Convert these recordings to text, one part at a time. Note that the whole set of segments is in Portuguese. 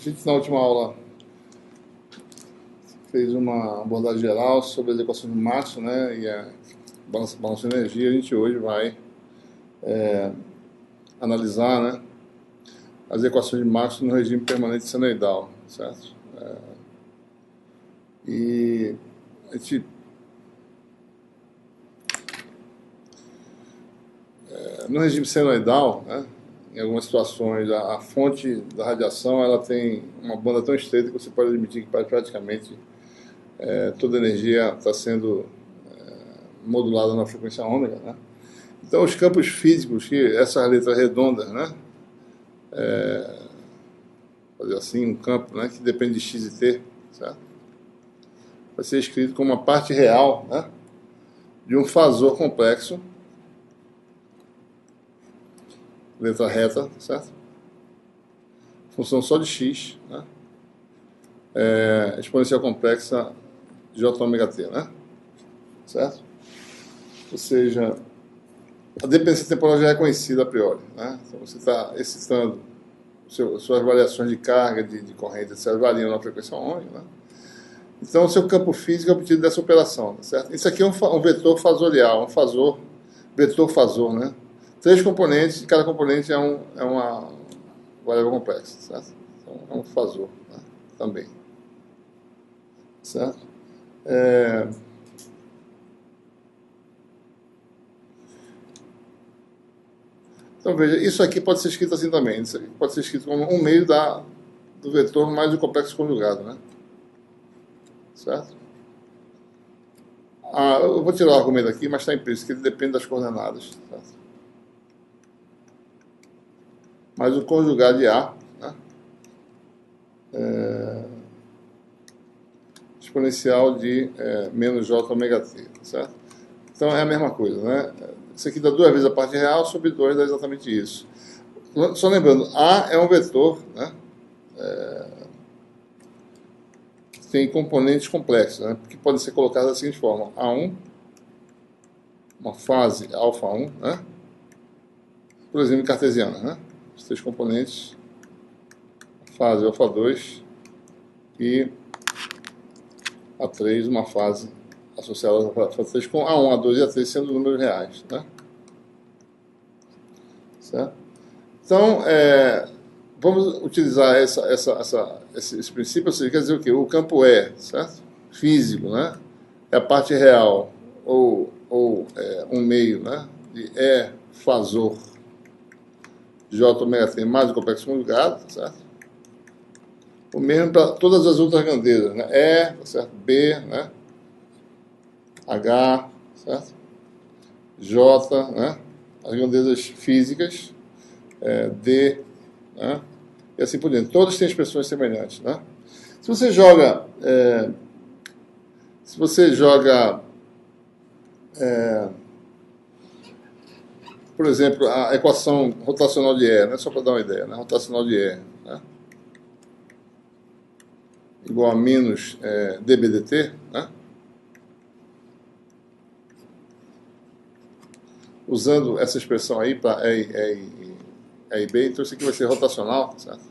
gente, na última aula, fez uma abordagem geral sobre as equações de Maxwell, né, e a balanço de energia. A gente hoje vai analisar, né, as equações de Maxwell no regime permanente senoidal, certo? E a gente, no regime senoidal, né, em algumas situações, a fonte da radiação ela tem uma banda tão estreita que você pode admitir que praticamente toda a energia está sendo modulada na frequência ômega, né? Então, os campos físicos, que essas letras redondas, né, fazer assim, um campo, né, que depende de x e t, certo? Vai ser escrito como uma parte real, né, de um fasor complexo, letra reta, certo? Função só de x, né, exponencial complexa de j ômega t, né, certo? Ou seja, a dependência temporal já é conhecida a priori, né? Então você está excitando suas variações de carga, de corrente, etc., variam na frequência ômega, né? Então o seu campo físico é obtido dessa operação, tá certo? Isso aqui é um vetor fasorial, vetor fasor, né? 3 componentes, e cada componente é uma variável complexa, certo? Então é um fasor, né, também, certo? Então veja, isso aqui pode ser escrito assim também. Isso aqui pode ser escrito como um meio do vetor mais o complexo conjugado, né? Certo? Eu vou tirar o argumento aqui, mas está implícito que ele depende das coordenadas, certo? Mas o conjugado de A, né, exponencial de menos j ômega t, certo? Então é a mesma coisa, né? Isso aqui dá 2 vezes a parte real, sobre 2 dá exatamente isso. Só lembrando, A é um vetor, né, que tem componentes complexos, né, que podem ser colocados da seguinte forma: A1, uma fase alfa1, né, por exemplo, cartesiana, né? Os 3 componentes, fase alfa2 e A3, uma fase associada a A3 com A1, A2 e A3 sendo números reais, né? Certo? Então, vamos utilizar esse princípio, ou seja, quer dizer o quê? O campo certo? Físico, né? É a parte real, ou um meio, né, de fasor j ômega t mais o complexo conjugado, certo? O mesmo para todas as outras grandezas, né? Certo? B, né? H, certo? J, né? As grandezas físicas, D, né? E assim por diante. Todas têm expressões semelhantes, né? Se você joga por exemplo, a equação rotacional de E, né? Só para dar uma ideia, né? Rotacional de E, né, igual a menos dBdt, né? Usando essa expressão aí para E e B, então isso aqui vai ser rotacional, certo?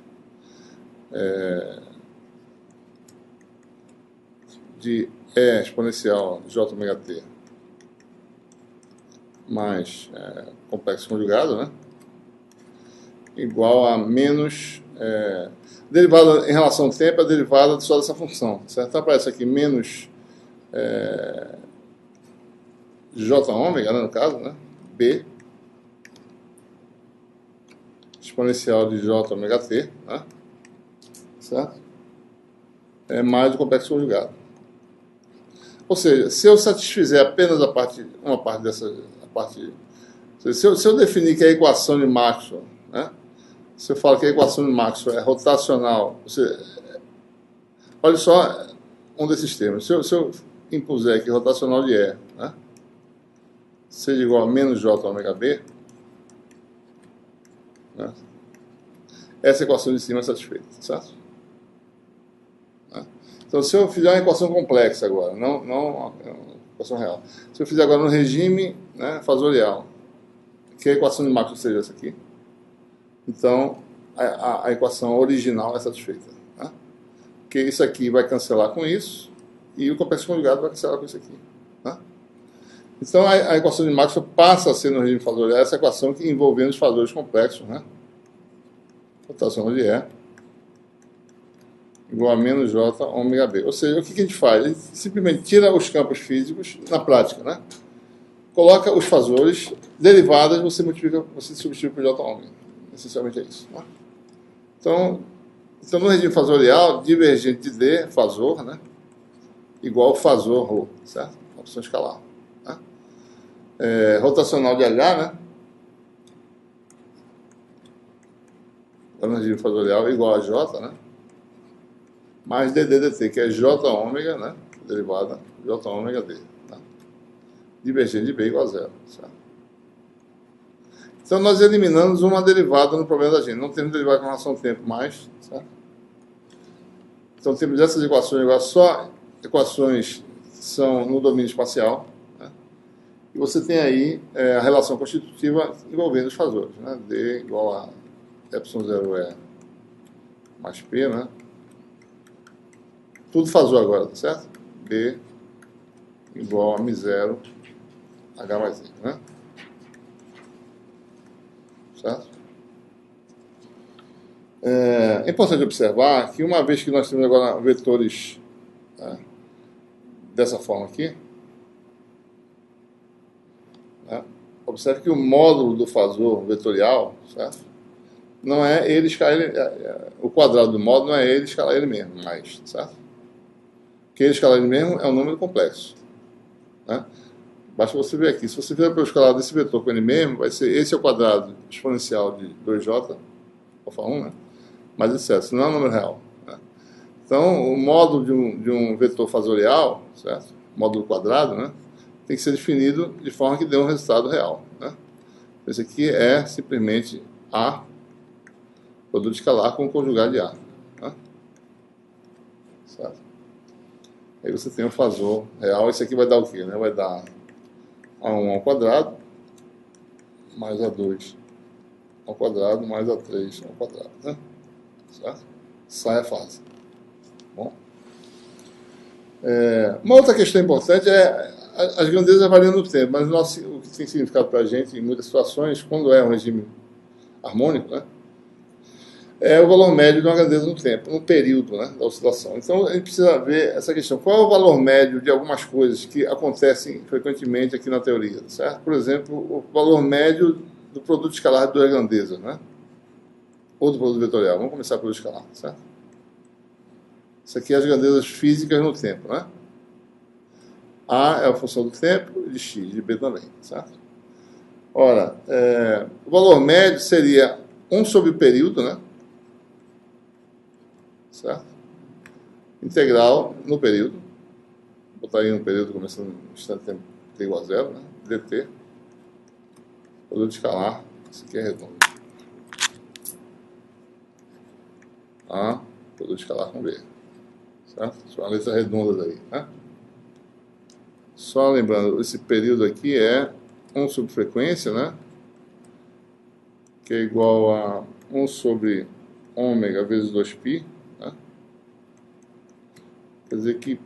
De E exponencial de j ômega t mais complexo conjugado, né, igual a menos derivada em relação ao tempo, a derivada só dessa função, certo? Então aparece aqui menos j ômega, né, no caso, né, B exponencial de j ômega t, né, certo? Mais o complexo conjugado. Ou seja, se eu satisfizer apenas uma parte dessa parte, se eu definir que a equação de Maxwell, né, se eu falo que a equação de Maxwell é rotacional, olha só um desses termos. Se eu impuser que rotacional de E, né, seja igual a menos j ômega b, né, essa equação de cima é satisfeita, certo? Então, se eu fizer uma equação complexa agora, não uma equação real, se eu fizer agora no regime, né, fasorial, que a equação de Maxwell seja essa aqui, então a equação original é satisfeita. Porque isso aqui vai cancelar com isso, e o complexo conjugado vai cancelar com isso aqui. Tá? Então, a equação de Maxwell passa a ser, no regime fasorial, essa equação que envolvendo os fasores complexos, né? Rotação de E igual a menos J ômega B. Ou seja, o que a gente faz? A gente simplesmente tira os campos físicos, na prática, né? Coloca os fasores, derivadas, você multiplica, você substitui por J ômega. Essencialmente é isso. Né? Então, no regime fasorial, divergente de D, fasor, né? Igual fasor ρ, certo? Opção escalar. Né? Rotacional de H, né? No regime fasorial igual a J, né? Mais dd dt, que é J ômega, né? Derivada J ômega D. Tá? Divergente de B igual a zero. Certo? Então, nós eliminamos uma derivada no problema da gente. Não temos derivada com relação ao tempo mais. Certo? Então, temos essas equações igual só equações que são no domínio espacial. Né? E você tem aí a relação constitutiva envolvendo os fasores. Né? D igual a ε0E mais P, né? Tudo fasor agora, tá certo? B igual a μ0 H mais I, né? Certo? É importante observar que uma vez que nós temos agora vetores dessa forma aqui, né? Observe que o módulo do fasor vetorial, certo? Não é ele escalar ele, o quadrado do módulo não é ele escalar ele mesmo, mais, certo? Que ele escalar ele mesmo é um número complexo. Né? Basta você ver aqui. Se você vier para o escalar desse vetor com ele mesmo, vai ser esse ao quadrado exponencial de 2j, alfa 1, né? Mais etc. Isso não é um número real. Né? Então, o módulo de um vetor fasorial, certo? Módulo quadrado, né? Tem que ser definido de forma que dê um resultado real. Né? Esse aqui é simplesmente A, produto escalar com o conjugado de A. Né? Certo? Aí você tem o fasor real. Esse aqui vai dar o quê? Né? Vai dar A1 ao quadrado mais A2 ao quadrado mais A3 ao quadrado. Né? Certo? Sai a fase. Bom. Uma outra questão importante é as grandezas variam no tempo, mas o que tem significado para a gente em muitas situações, quando é um regime harmônico, né? É o valor médio de uma grandeza no tempo, no período, né, da oscilação. Então, a gente precisa ver essa questão. Qual é o valor médio de algumas coisas que acontecem frequentemente aqui na teoria, certo? Por exemplo, o valor médio do produto escalar de duas grandezas, né? Ou do produto vetorial. Vamos começar pelo escalar, certo? Isso aqui é as grandezas físicas no tempo, né? A é a função do tempo, de x, de B também, certo? Ora, o valor médio seria 1 sobre o período, né? Certo? Integral no período. Botar aí no período começando no instante tempo t igual a zero, né? dt. Produto escalar. Isso aqui é redondo. A, produto escalar com B. Certo? São as letras redondas aí, né? Só lembrando, esse período aqui é 1 sobre frequência, né? Que é igual a 1 sobre ômega vezes 2π. Né? Quer dizer que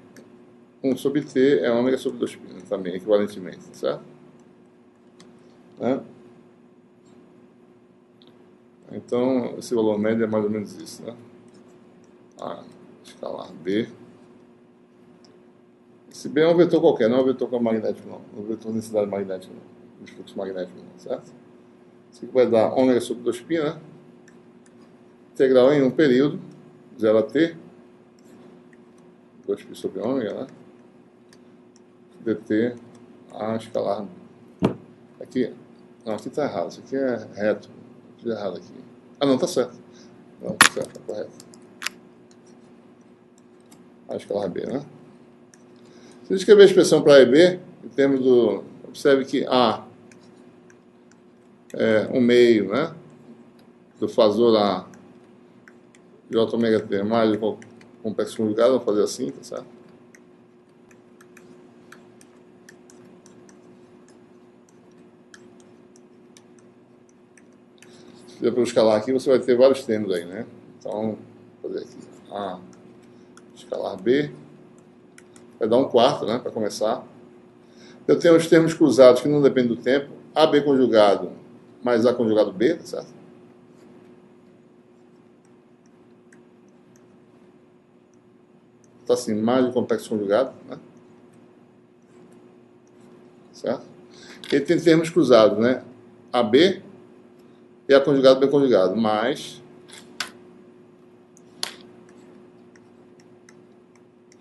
1 sobre t é ômega sobre 2π, né? Também, equivalentemente, certo? Né? Então, esse valor médio é mais ou menos isso, né? A escalar B. Esse B é um vetor qualquer, não é um vetor magnético, não. Não é um vetor de densidade magnética, não. De fluxo magnético, não, certo? Isso aqui vai dar ômega sobre 2π, né? Integral em um período, 0 a t, 2π sobre ômega, né? dt a escalar. Aqui, não, aqui está errado, isso aqui é reto. Fiz errado aqui. Ah, não, está certo. Não, está certo, está correto. A escalar B, né? Se eu escrever a expressão para A e B, em termos do... Observe que A é um meio, né? Do fasor A de J ômega T mais o complexo conjugado, vamos fazer assim, tá certo? Se fizer pelo escalar aqui, você vai ter vários termos aí, né? Então, vou fazer aqui A escalar B, vai dar 1/4, né, para começar. Eu tenho os termos cruzados que não dependem do tempo, AB conjugado mais A conjugado B, tá certo? Tá assim, mais o complexo conjugado, né? Certo? Ele tem termos cruzados, né? AB e A conjugado B conjugado, mais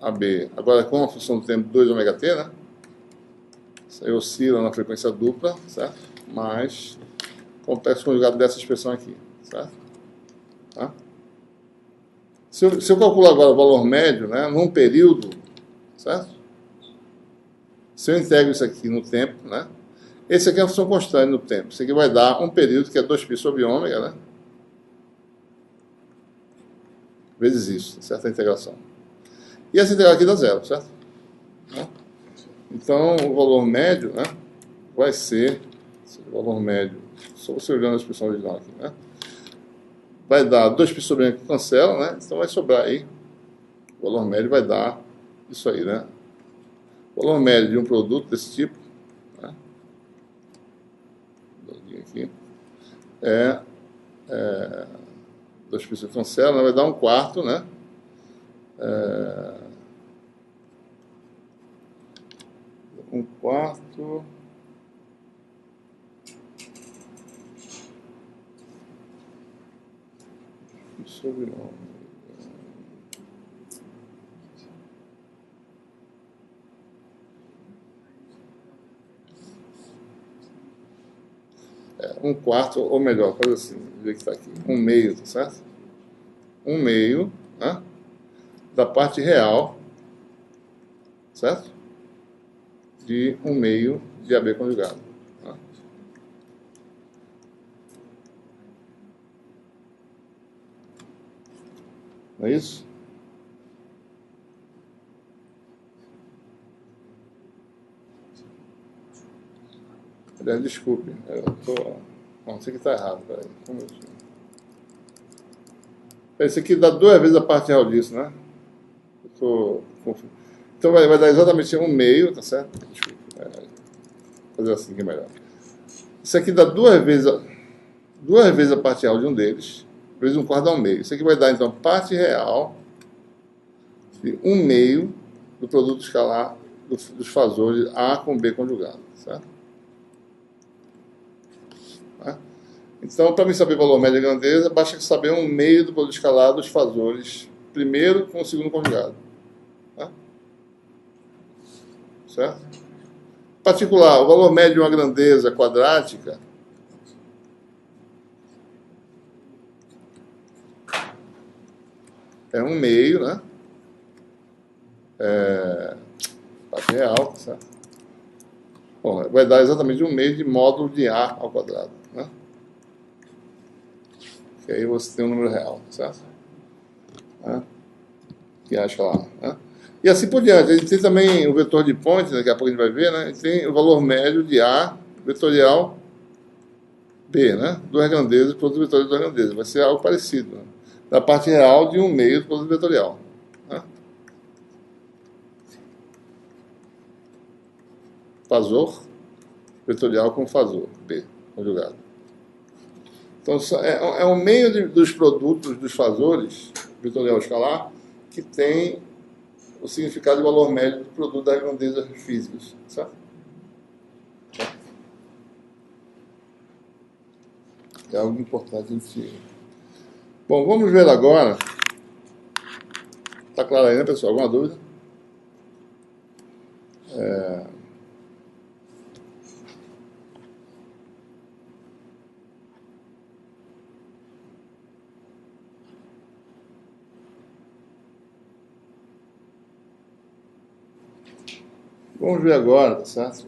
AB. Agora, com a função do tempo 2 ômega t, né? Isso aí oscila na frequência dupla, certo? Mais complexo conjugado dessa expressão aqui, certo? Tá? Se eu calcular agora o valor médio, né, num período, certo? Se eu integro isso aqui no tempo, né? Esse aqui é a função constante no tempo. Isso aqui vai dar um período que é 2π sobre ômega, né? Vezes isso, certo? A integração. E essa integral aqui dá zero, certo? Então, o valor médio, né, vai ser, o valor médio, só você olhando a expressão original aqui, né? Vai dar 2π sobre ômega que cancela, né? Então vai sobrar aí, o valor médio vai dar isso aí, né? O valor médio de um produto desse tipo, né? Aqui, é 2π sobre cancela, né? Vai dar 1/4, né? 1/4 sobre ômega. 1/4, ou melhor, faz assim, ver que está aqui, 1/2, tá certo? 1/2, né, da parte real, certo? De 1/2 de AB conjugado. Tá? Não é isso? Aliás, desculpe, eu tô... Não, isso aqui está errado, peraí. Isso aqui dá 2 vezes a parte real disso, né? Eu tô confuso. Então vai dar exatamente 1/2, tá certo? Desculpe. Fazer assim que é melhor. Isso aqui dá 2 vezes a parte real de um deles, vezes 1/4 dá 1/2. Isso aqui vai dar, então, parte real de 1/2 do produto escalar dos fasores A com B conjugado, certo? Tá? Então, para mim saber o valor médio de grandeza, basta saber 1/2 do produto escalar dos fasores primeiro com o segundo conjugado. Tá? Certo? Em particular, o valor médio de uma grandeza quadrática é 1/2, né? Parte real, certo? Bom, vai dar exatamente 1/2 de módulo de A ao quadrado, né? Que aí você tem um número real, certo? Né? Que acha lá, né? E assim por diante. A gente tem também o vetor de Point, daqui a pouco a gente vai ver, né? A gente tem o valor médio de A vetorial B, né? Duas grandezas, produto vetorial de duas grandezas. Vai ser algo parecido, né? Da parte real de 1/2 do produto vetorial. Né? Fasor vetorial com fasor B conjugado. Então, é um meio dos produtos dos fasores vetorial escalar que tem o significado de valor médio do produto das grandezas físicas, certo? É algo importante em si. Bom, vamos ver agora. Está claro aí, né, pessoal? Alguma dúvida? Vamos ver agora, tá certo?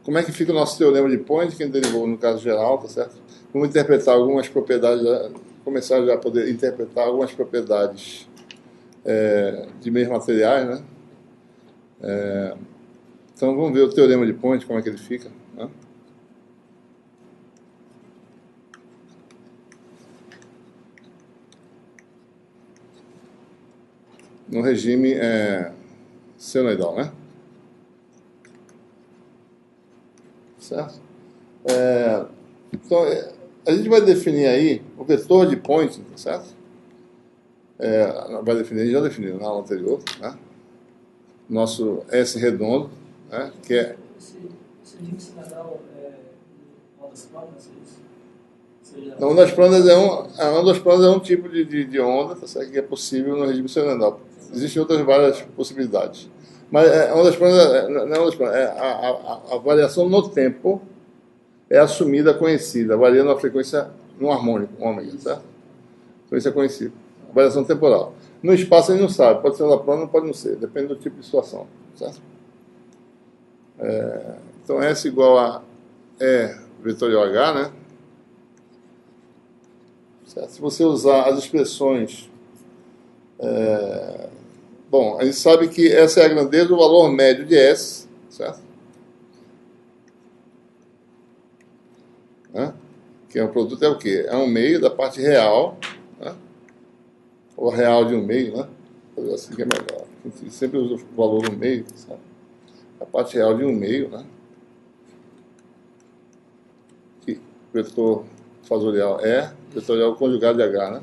Como é que fica o nosso teorema de Point, que derivou no caso geral, tá certo? Vamos interpretar algumas propriedades, começar já a poder interpretar algumas propriedades de meios materiais, né? Então vamos ver o teorema de Point, como é que ele fica, né? no regime senoidal, né? Certo? Então, a gente vai definir aí o vetor de Poynting, certo? Vai definir, já definiu na aula anterior, né? Nosso S redondo, né? Que é... Esse regime senoidal ondas planas, é isso? Não, ondas planas ondas planas é um tipo de onda, tá certo? Que é possível no regime senoidal. Existem outras várias possibilidades. Mas ondas planas, não é ondas planas, a variação no tempo é assumida, conhecida, variando a frequência no harmônico, ômega, certo? Frequência conhecida. A variação temporal. No espaço a gente não sabe, pode ser onda plana, pode não ser, depende do tipo de situação, certo? Então S igual a E vetorial H, né? Certo? Se você usar as expressões... Bom, a gente sabe que essa é a grandeza do valor médio de S, certo? Né? Que é o produto é o quê? É um meio da parte real, né? Ou real de um meio, né? Fazer assim que é melhor. A gente sempre usa o valor no meio, sabe? A parte real de um meio, né? Que o vetor fasorial é vetorial conjugado de H, né?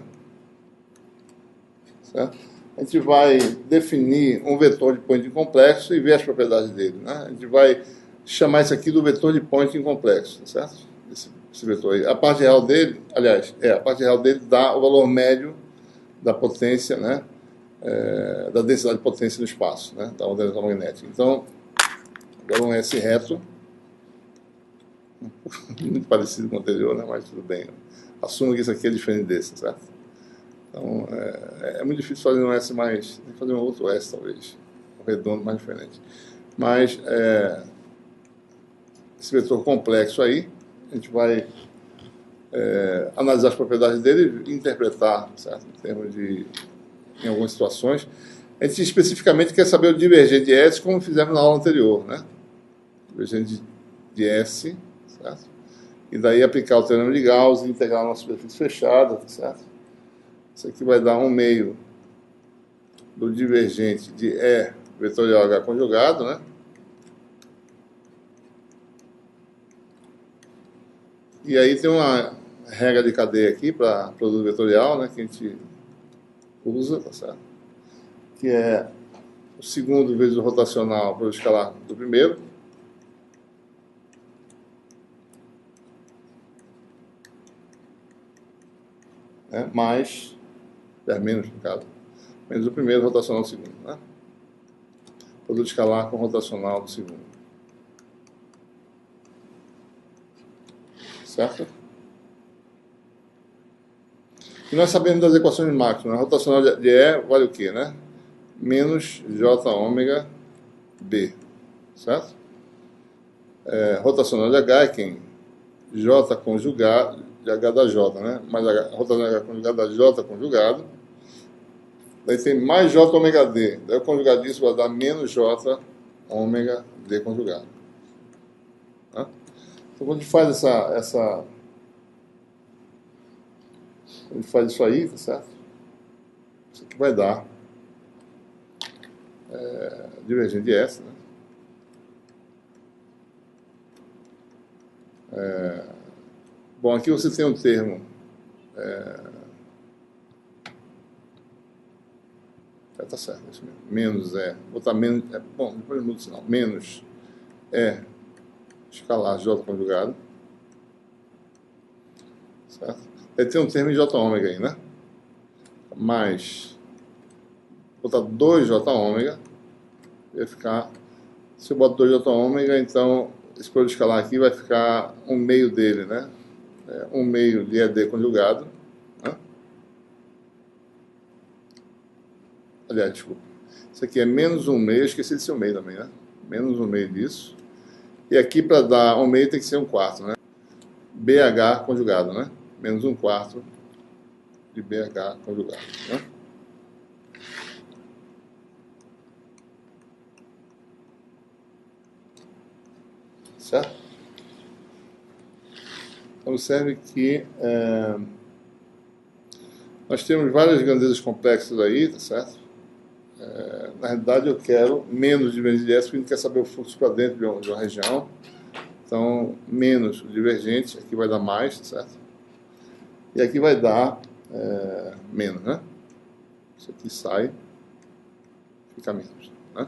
Certo? A gente vai definir um vetor de Poynting complexo e ver as propriedades dele, né? A gente vai chamar isso aqui do vetor de Poynting complexo, certo? Esse vetor aí. A parte real dele, aliás, a parte real dele dá o valor médio da potência, né? Da densidade de potência no espaço, né? Da onda eletromagnética. Então, agora um S reto, muito parecido com o anterior, né? Mas tudo bem. Assumo que isso aqui é diferente desse, certo? Então, é muito difícil fazer um S mais... Tem que fazer um outro S, talvez. Um redondo mais diferente. Mas, esse vetor complexo aí, a gente vai analisar as propriedades dele e interpretar, certo? Em algumas situações. A gente especificamente quer saber o divergente de S, como fizemos na aula anterior, né? Divergente de S, certo? E daí aplicar o teorema de Gauss e integrar a nossa superfície fechada, certo? Isso aqui vai dar um meio do divergente de E vetorial H conjugado, né? E aí tem uma regra de cadeia aqui para produto vetorial, né? Que a gente usa, tá certo? Que é o segundo vezes o rotacional para o escalar do primeiro. Né? Mais, menos no caso, menos o primeiro rotacional do segundo, né? Produto escalar com rotacional do segundo. Certo? E nós sabemos das equações máximas. A rotacional de E vale o quê, né? Menos J ômega B. Certo? Rotacional de H é quem? J conjugado de H da J, né? Mais H, rotacional de H conjugado da J conjugado. Daí tem mais J ômega D. Daí o conjugado disso vai dar menos J ômega D conjugado. Né? Então, quando a gente faz quando a gente faz isso aí, tá certo? Isso aqui vai dar divergente de S, né? Bom, aqui você tem um termo tá certo, isso mesmo. Menos botar menos, bom, depois muda o sinal. Menos escalar J conjugado, certo? Aí tem um termo em J ômega aí, né? Mais, botar 2J ômega, vai ficar, se eu boto 2J ômega, então esse produto escalar aqui vai ficar um meio dele, né? Um meio de ED conjugado, né? Aliás, desculpa. Isso aqui é menos um meio, eu esqueci de ser um meio também, né? Menos um meio disso. E aqui, para dar um meio, tem que ser um quarto, né? BH conjugado, né? Menos um quarto de BH conjugado, né? Certo? Observe que nós temos várias grandezas complexas aí, tá certo? Na realidade, eu quero menos divergente de S, porque a gente quer saber o fluxo para dentro de uma região. Então, menos o divergente, aqui vai dar mais, certo? E aqui vai dar menos, né? Isso aqui sai, fica menos, né?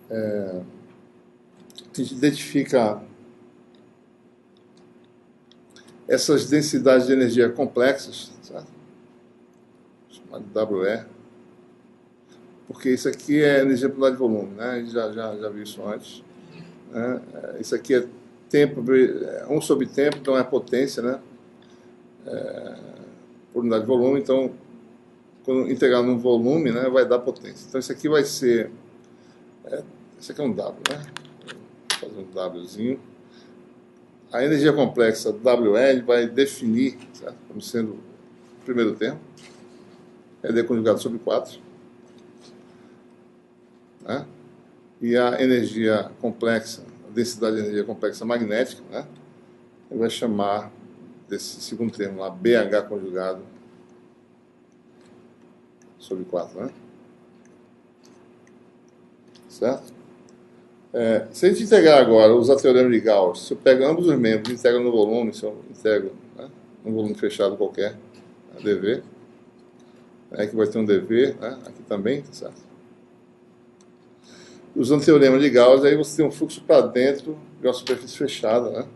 A gente identifica essas densidades de energia complexas, certo? Chamado WE, porque isso aqui é energia por unidade de volume, né? A gente já viu isso antes, né? Isso aqui é tempo, 1 sobre tempo, então é potência, né? Por unidade de volume, então, quando integrar num volume, né, vai dar potência. Então, isso aqui vai ser... Isso aqui é um W, né? Vou fazer um Wzinho. A energia complexa WL vai definir, certo? Como sendo o primeiro termo, ED conjugado sobre 4. Né? E a energia complexa, a densidade de energia complexa magnética, né? Ele vai chamar desse segundo termo lá, BH conjugado sobre 4, né? Certo? Se a gente integrar agora, usar o teorema de Gauss, se eu pego ambos os membros e integro no volume, se eu integro, né, um volume fechado qualquer, dV, aqui vai ter um dV, né, aqui também, certo? Usando o teorema de Gauss, aí você tem um fluxo para dentro de uma superfície fechada, né?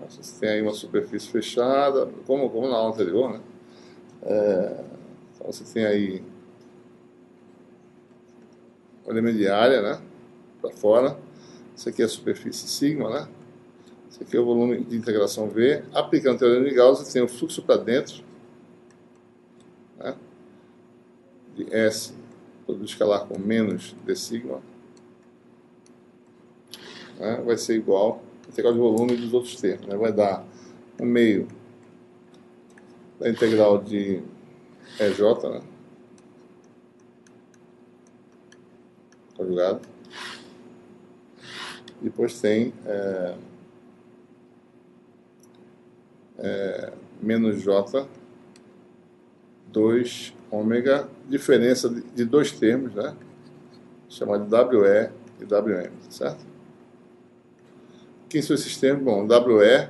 Você tem aí uma superfície fechada, como na aula anterior, né? Então você tem aí o elemento de área, né? Para fora. Isso aqui é a superfície sigma, né? Isso aqui é o volume de integração V. Aplicando o teorema de Gauss, você tem o fluxo para dentro, né? De S, produto escalar com menos d sigma, né? Vai ser igual à integral de volume dos outros termos, né? Vai dar um meio da integral de EJ, né? Conjugado. Depois tem menos J, 2 ômega, diferença de dois termos, né? Chamado de WE e WM, certo? Quem são esses termos? Bom, WE é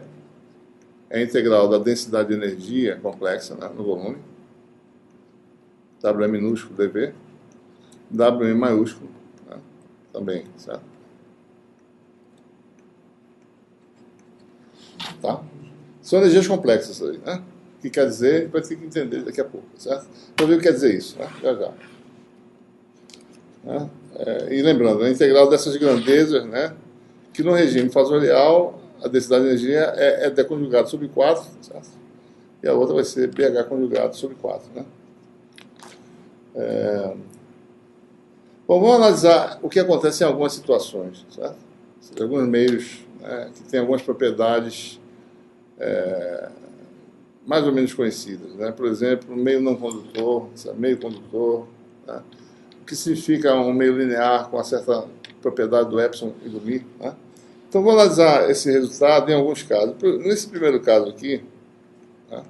a integral da densidade de energia complexa, né, no volume. W é minúsculo, dV. WM maiúsculo, né, também, certo? Tá? São energias complexas aí, né? O que quer dizer, a gente vai ter que entender daqui a pouco, certo? Vamos ver o que quer dizer isso, né? Já. Né? E lembrando, a integral dessas grandezas, né? Que no regime fasorial, a densidade de energia é D conjugado sobre 4, certo? E a outra vai ser BH conjugado sobre 4, né? Bom, vamos analisar o que acontece em algumas situações, certo? Alguns meios, né, que têm algumas propriedades mais ou menos conhecidas, né? Por exemplo, meio não condutor, meio condutor, né? O que significa um meio linear com uma certa propriedade do epsilon e do mi, né? Então, vou analisar esse resultado em alguns casos. Nesse primeiro caso aqui, né,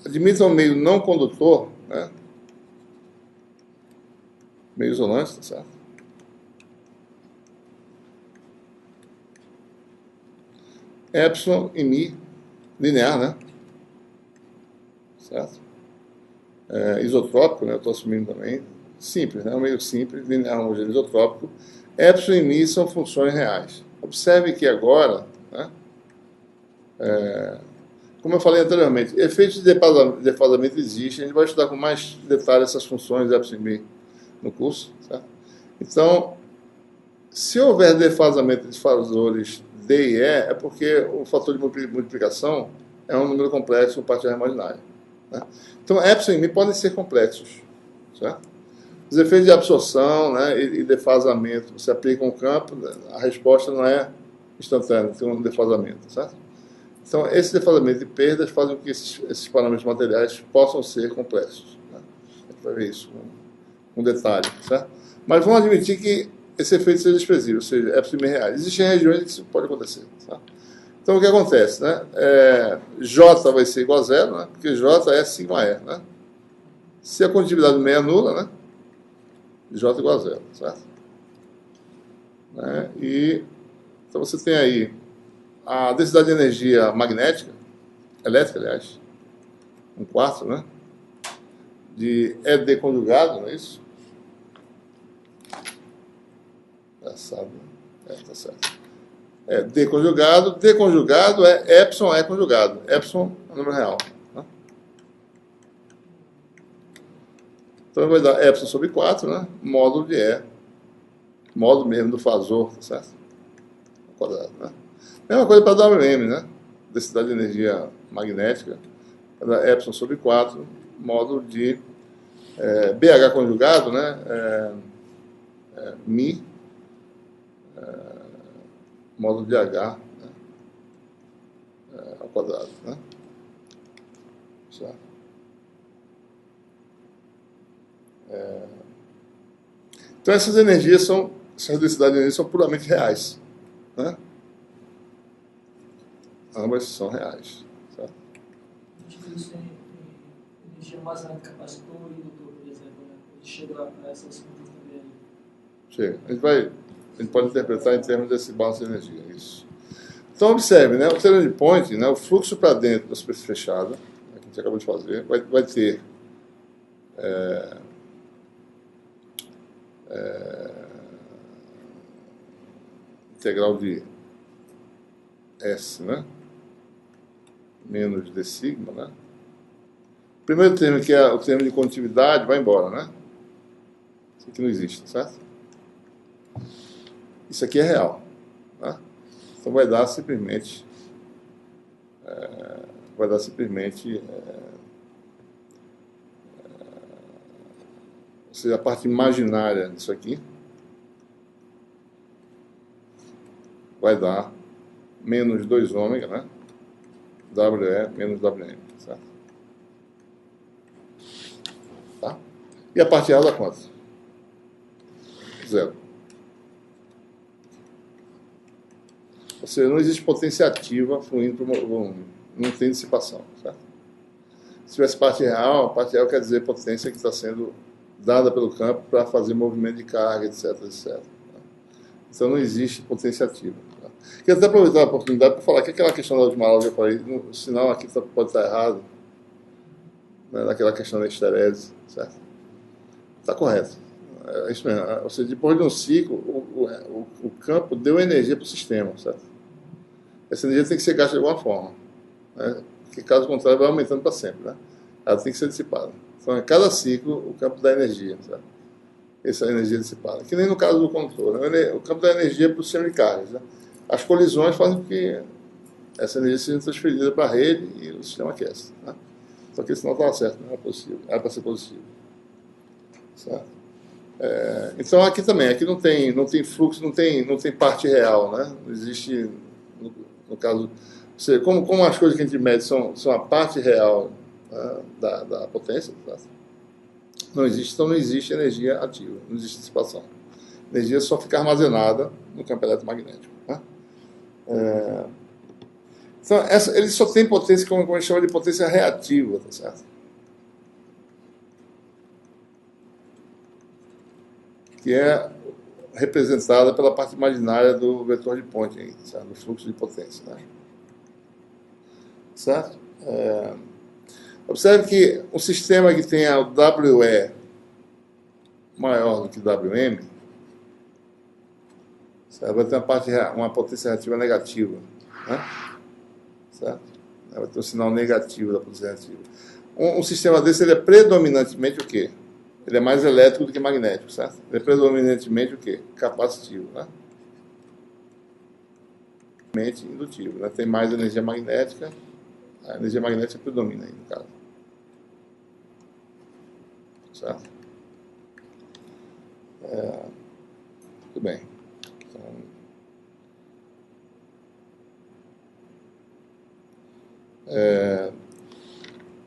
admita um meio não condutor, né, meio isolante, tá certo? Epsilon e mi linear, né? Certo? Isotrópico, né? Eu estou assumindo também. Simples, né? Um meio simples, linear, homogêneo, isotrópico. Epsilon e mi são funções reais. Observe que agora, né, como eu falei anteriormente, efeitos de defasamento existem. A gente vai estudar com mais detalhe essas funções epsilon e mi no curso, certo? Então, se houver defasamento de fasores D e E, é porque o fator de multiplicação é um número complexo por parte da imaginária, né? Então, epsilon e mi podem ser complexos, certo? Os efeitos de absorção, né, e defasamento, você aplica um campo, a resposta não é instantânea, tem um defasamento, certo? Então, esse defasamento de perdas fazem com que esses parâmetros materiais possam ser complexos, né? A gente vai ver isso com detalhe, certo? Mas vamos admitir que esse efeito seja desprezível, ou seja, epsilon reais. Existem regiões em que isso pode acontecer, certo? Então, o que acontece? Né? J vai ser igual a zero, né? Porque J é sigma E. Né? Se a condutividade do meio é nula, né? J igual a zero, certo? Né? E, então, você tem aí a densidade de energia magnética, elétrica, aliás, 1/4, né? De ED conjugado, não é isso? Engraçado, né? Tá certo. D conjugado é epsilon E conjugado. Epsilon é o número real. Né? Então vai dar epsilon sobre 4, né? Módulo de E. Módulo mesmo do fasor, tá certo? Ao quadrado, né? Mesma coisa para WM, né? Densidade de energia magnética. Vai dar epsilon sobre 4, módulo de BH conjugado, né? Mi, módulo de H, né? Ao quadrado, né? Certo? Então essas densidades de energia são puramente reais, né? Ambas são reais, certo? A gente viu isso em energia armazenada, capacitor e indutor, por exemplo, né? A gente chega a essas contas também. Chega. A gente pode interpretar em termos desse balanço de energia, isso. Então observe, né? O turning point, né? O fluxo para dentro da superfície fechada, que a gente acabou de fazer, vai ter integral de S, né? Menos d sigma, né? O primeiro termo, que é o termo de condutividade, vai embora, né? Isso aqui não existe, certo? Isso aqui é real, né? Então vai dar simplesmente ou seja, a parte imaginária disso aqui vai dar menos 2 ômega, né? WE menos WM, certo? Tá? E a parte real dá quanto? Zero. Ou seja, não existe potência ativa fluindo para o volume. Não tem dissipação, certo? Se tivesse parte real, a parte real quer dizer potência que está sendo dada pelo campo para fazer movimento de carga, etc, etc. Então não existe potência ativa. Tá? Queria até aproveitar a oportunidade para falar que aquela questão da última aula que eu falei, o sinal aqui pode estar errado, né, naquela questão da esterese, certo? Está correto. É isso mesmo. Ou seja, depois de um ciclo, o campo deu energia para o sistema, certo? Essa energia tem que ser gasta de alguma forma, né? Porque caso contrário vai aumentando para sempre, né? Ela tem que ser dissipada. Então, em cada ciclo, o campo dá energia, certo? Essa energia dissipada. Que nem no caso do controle, né? O campo dá energia para o sistema de cargas, né? As colisões fazem com que essa energia seja transferida para a rede e o sistema aquece, né? Só que esse não estava certo, não era possível. Era para ser positivo, certo? Então aqui também, aqui não tem fluxo, não tem parte real, né? Não existe, no caso, seja, como as coisas que a gente mede são a parte real, né, da potência, tá? Não existe, então não existe energia ativa, não existe dissipação. A energia só fica armazenada no campo eletromagnético, né? Então ele só tem potência, como a gente chama de potência reativa, tá certo? Que é representada pela parte imaginária do vetor de Poynting, certo? Do fluxo de potência, né? Certo? Observe que um sistema que tenha o WE maior do que WM, certo? Vai ter uma potência reativa negativa, né? Certo? Vai ter um sinal negativo da potência reativa. Um sistema desse ele é predominantemente o quê? Ele é mais elétrico do que magnético, certo? Ele é predominantemente o quê? Capacitivo, né? Indutivo, né? Tem mais energia magnética, a energia magnética predomina aí, no caso. Certo? Muito bem. Então,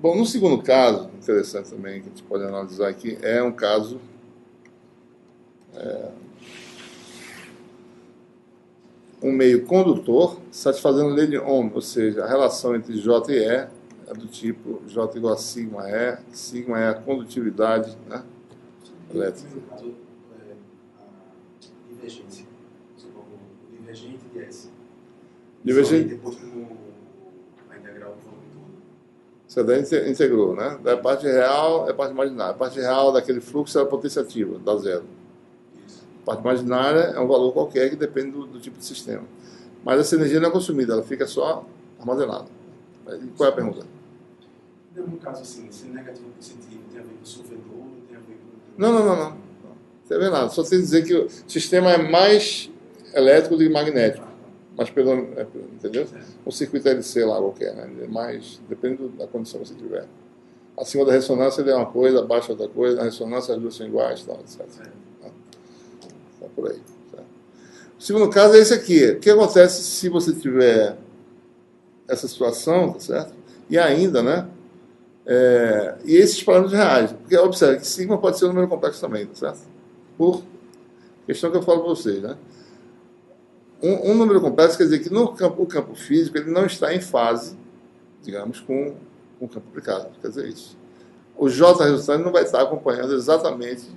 bom, no segundo caso, interessante também, que a gente pode analisar aqui, é um caso um meio condutor satisfazendo a lei de Ohm, ou seja, a relação entre J e E é do tipo J igual a sigma é a condutividade, né, elétrica. No caso, a divergência, o divergente de S. Divergente. Depois como a integral do volume todo. Você daí integrou, né? Da parte real é a parte imaginária. A parte real daquele fluxo é a potência ativa, dá zero. Isso. A parte imaginária é um valor qualquer que depende do tipo de sistema. Mas essa energia não é consumida, ela fica só armazenada. E qual é a pergunta? No caso, assim, se negativo ou positivo tem a ver com o sofredor, tem a ver com... Não. Não tem a ver nada. Só tem que dizer que o sistema é mais elétrico do que magnético. Mas entendeu? Um circuito LC lá qualquer, né? Mas depende da condição que você tiver. Acima da ressonância ele é uma coisa, abaixo outra coisa, na ressonância as duas são iguais, tal, etc. Tá por aí. Certo? O segundo caso é esse aqui. O que acontece se você tiver essa situação, tá certo? E ainda, né? E esses parâmetros reais. Porque observe que sigma pode ser um número complexo também, tá certo? Por questão que eu falo para vocês, né? Um número complexo quer dizer que no campo físico ele não está em fase, digamos, com o campo aplicado. Quer dizer isso. O J resultante não vai estar acompanhando exatamente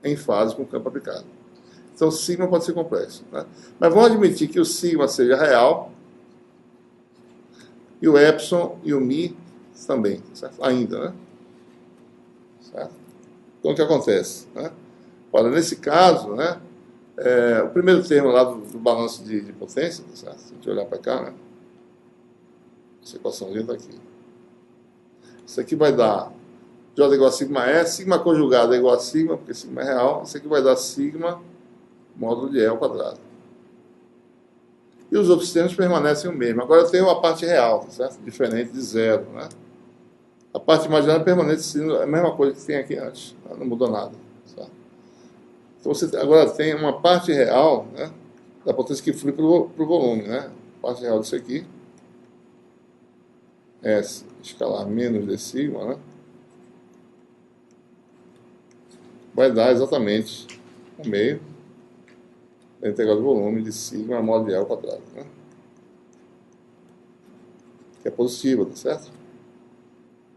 em fase com o campo aplicado. Então, sigma pode ser complexo. Né? Mas vamos admitir que o sigma seja real e o epsilon e o mi também, certo? Ainda, né? Certo? Então, o que acontece? Né? Olha, nesse caso, né? O primeiro termo lá do balanço de potência, tá certo? Se a gente olhar para cá, né? Essa equaçãozinha está aqui. Isso aqui vai dar J igual a sigma E, sigma conjugada é igual a sigma, porque sigma é real. Isso aqui vai dar sigma módulo de E ao quadrado. E os outros termos permanecem o mesmo. Agora eu tenho a parte real, tá certo? Diferente de zero, né? A parte imaginária permanece sendo a mesma coisa que tem aqui antes. Não mudou nada. Certo? Então você agora tem uma parte real, né, da potência que flui para o volume, né? A parte real disso aqui, S escalar menos d sigma, né? Vai dar exatamente o meio da integral do volume de sigma módulo de E ao quadrado, né? Que é positiva, tá certo?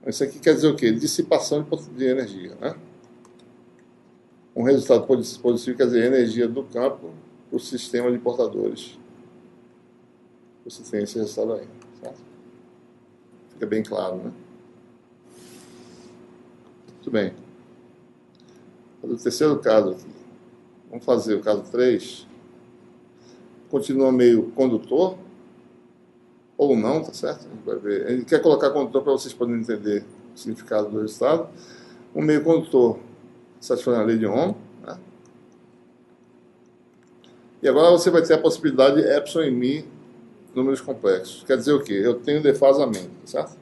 Isso aqui quer dizer o quê? Dissipação de energia, né? Um resultado positivo quer dizer energia do campo para o sistema de portadores. Você tem esse resultado aí, certo? Fica bem claro, né? Muito bem. O terceiro caso aqui. Vamos fazer o caso 3. Continua meio condutor, ou não, tá certo? A gente vai ver. Ele quer colocar condutor para vocês poderem entender o significado do resultado. Um meio condutor satisfazendo a lei de Ohm, né? E agora você vai ter a possibilidade de epsilon e mi números complexos. Quer dizer o quê? Eu tenho defasamento, certo?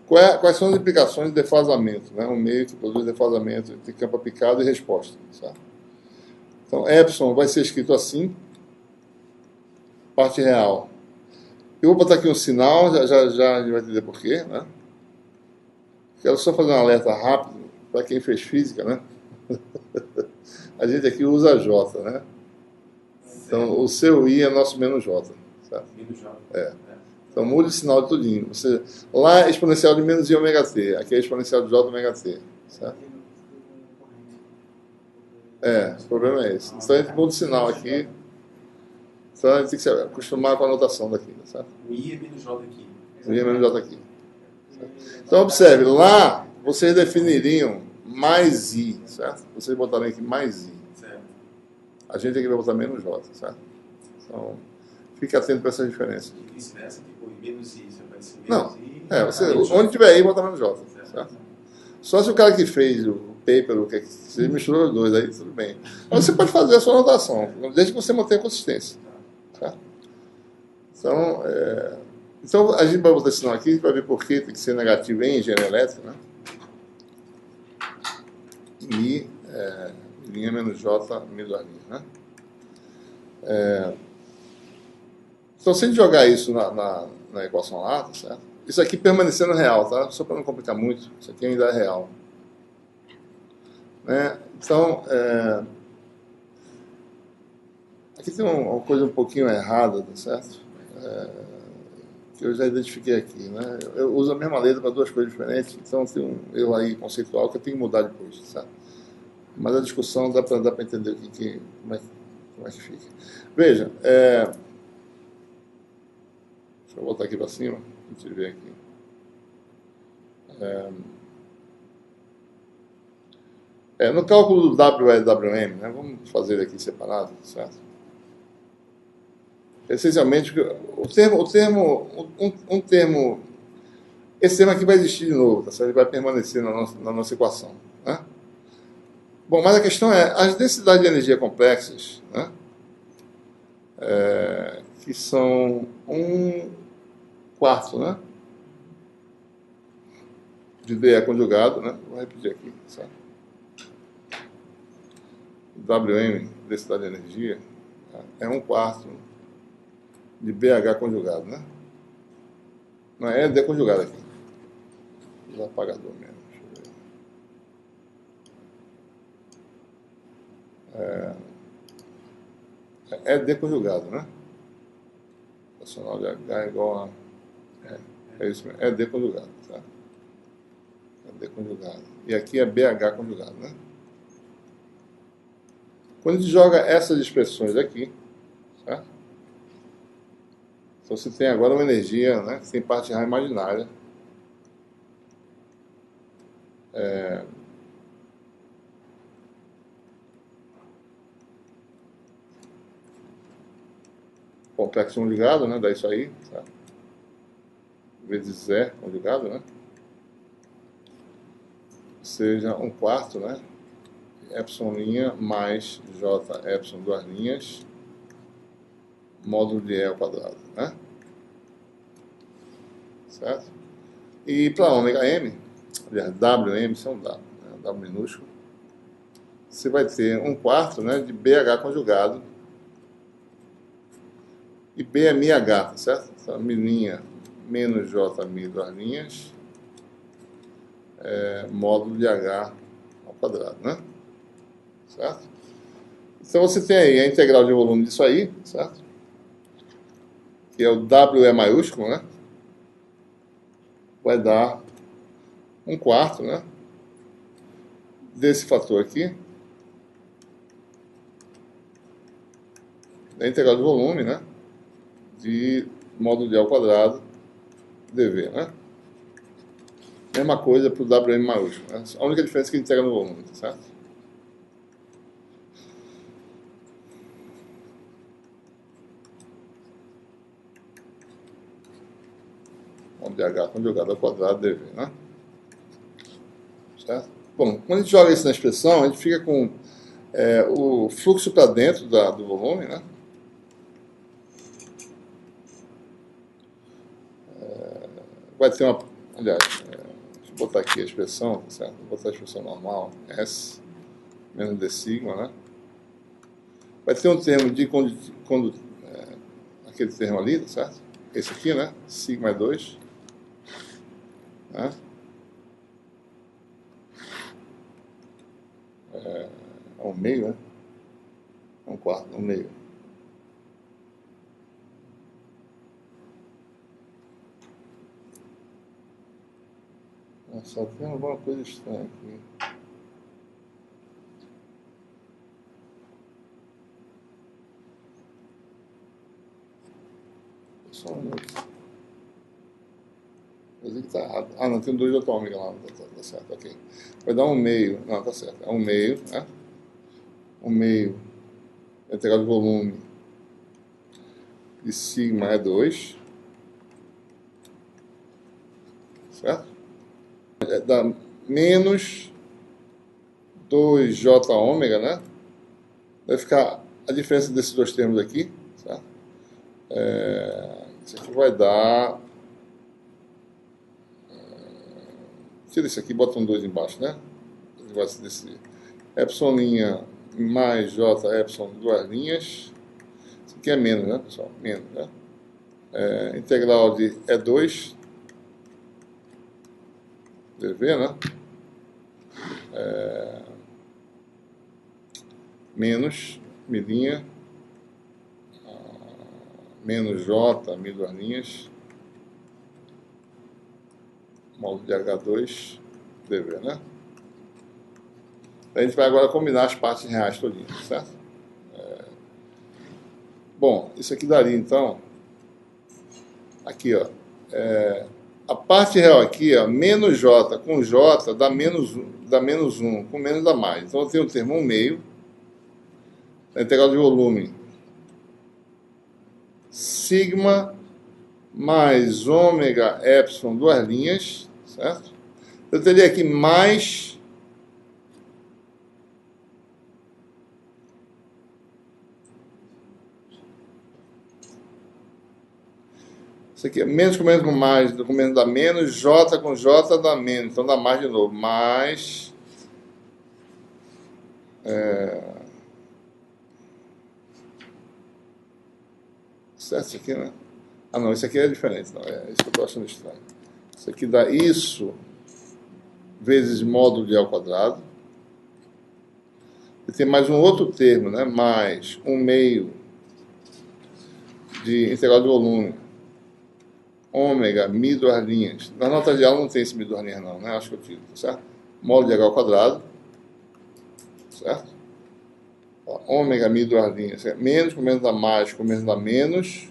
Quais são as implicações de defasamento? Né? Um meio que produz defasamento entre campo aplicado e resposta, certo? Então, epsilon vai ser escrito assim, parte real. Eu vou botar aqui um sinal, já a gente vai entender porquê, né? Quero só fazer um alerta rápido para quem fez física, né? A gente aqui usa J, né? Então, o seu I é nosso menos J, certo? Menos J. Então, mude o sinal de tudinho. Lá é exponencial de menos I ômega t, aqui é exponencial de J ômega t, certo? O problema é esse. Então, a gente muda o sinal aqui. Então, a gente tem que se acostumar com a anotação daqui, certo? O I é menos J aqui. O I é menos J aqui. Certo? Então, observe, lá vocês definiriam mais I, certo? Vocês botariam aqui mais I. Certo. A gente aqui vai botar menos J, certo? Então, fique atento para essas diferenças. E vice-versa, tipo, menos I, você vai ser Não, menos I. você, onde tiver I, bota menos J, certo? Só se o cara que fez o paper, o que você misturou os dois, aí tudo bem. Mas você pode fazer a sua anotação, desde que você mantenha a consistência. Certo? Então, a gente vai botar esse sinal aqui, vai ver por que tem que ser negativo em engenharia elétrica, né? Mi, linha menos J, mi duas linhas, né? Então, se a gente jogar isso na equação lá, tá certo? Isso aqui permanecendo real, tá? Só para não complicar muito, isso aqui ainda é real. Né? Então, Aqui tem uma coisa um pouquinho errada, tá certo? Que eu já identifiquei aqui, né? Eu uso a mesma letra para duas coisas diferentes, então tem um erro aí conceitual que eu tenho que mudar depois, certo? Mas a discussão dá para entender como é que fica. Veja, deixa eu voltar aqui para cima, a gente vê aqui. No cálculo do WLWM, né, vamos fazer aqui separado, certo? Essencialmente, esse termo aqui vai existir de novo, tá certo? Ele vai permanecer na nossa equação, né? Bom, mas a questão é, as densidades de energia complexas, né, que são 1/4, né, de dE conjugado, né, vou repetir aqui, certo? WM, densidade de energia, é 1/4 de BH conjugado, né? Não é D conjugado aqui. Vou apagador mesmo. Deixa eu ver. É D conjugado, né? Racional de H é igual a. É isso mesmo. É D conjugado, tá? É D conjugado. E aqui é BH conjugado, né? Quando a gente joga essas expressões aqui, certo? Então você tem agora uma energia, né? Sem parte raiz imaginária. Complexo conjugado, né? Dá isso aí, certo? Vezes E conjugado, né? Seja 1/4, né? Epsilon' mais J epsilon 2 linhas, módulo de E ao quadrado, né? Certo? E para ômega M, aliás, WM, isso é um W, né? W minúsculo, você vai ter 1/4, né, de BH conjugado, e B é MH, tá certo? Então, milinha menos J mi 2 linhas, módulo de H ao quadrado, né? Certo? Então você tem aí a integral de volume disso aí, certo? Que é o WE maiúsculo, né? Vai dar 1/4, né? Desse fator aqui, da integral de volume, né? De módulo de A ao quadrado, dV, né? Mesma coisa para o WM maiúsculo, né? A única diferença é que ele integra no volume, tá certo? Módulo de H conjugado ao quadrado, dV, né? Certo? Bom, quando a gente joga isso na expressão, a gente fica com o fluxo para dentro do volume, né? Vai ter uma... Aliás, deixa eu botar aqui a expressão, tá certo? Vou botar a expressão normal, S menos D sigma, né? Vai ter um termo de aquele termo ali, tá certo? Esse aqui, né? Sigma é 2. Né? É 1/2, né? 1/4, 1/2. Só tem alguma coisa estranha aqui. Só um minuto. Quer dizer que tá errado. Ah, não, tem 2 de atômica lá. Tá certo, ok. Vai dar 1/2. Não, tá certo. É 1/2, né? 1/2. A integral de volume de sigma é 2. Certo? Dá menos 2J ômega, né? Vai ficar a diferença desses dois termos aqui, certo? Isso aqui vai dar... Tira isso aqui e bota um 2 embaixo, né? Vai se decidir. Epsilon' mais J epsilon 2 linhas. Isso aqui é menos, né, pessoal? Menos, né? Integral de E2 dV, né? Menos milinha menos J, mi duas linhas, módulo de H2, dV, né? A gente vai agora combinar as partes reais todinhas, certo? Bom, isso aqui daria, então, aqui, ó, a parte real aqui, ó, menos J com J dá menos 1, com menos dá mais. Então, eu tenho o termo 1 meio, a integral de volume, sigma mais ômega epsilon, duas linhas, certo? Eu teria aqui mais isso aqui é menos com menos com mais, com menos dá menos, J com J dá menos, então dá mais de novo, mais certo isso aqui, né? Ah não, isso aqui é diferente, não, é isso que eu estou achando estranho. Isso aqui dá isso vezes módulo de ao quadrado. E tem mais um outro termo, né? Mais 1 meio de integral de volume, ômega, mi duas linhas. Na nota de aula não tem esse mi duas linhas não, né? Acho que eu tiro, certo? Módulo de H ao quadrado, certo? Ó, ômega, mi duas linhas. Menos com menos dá mais, com menos dá menos.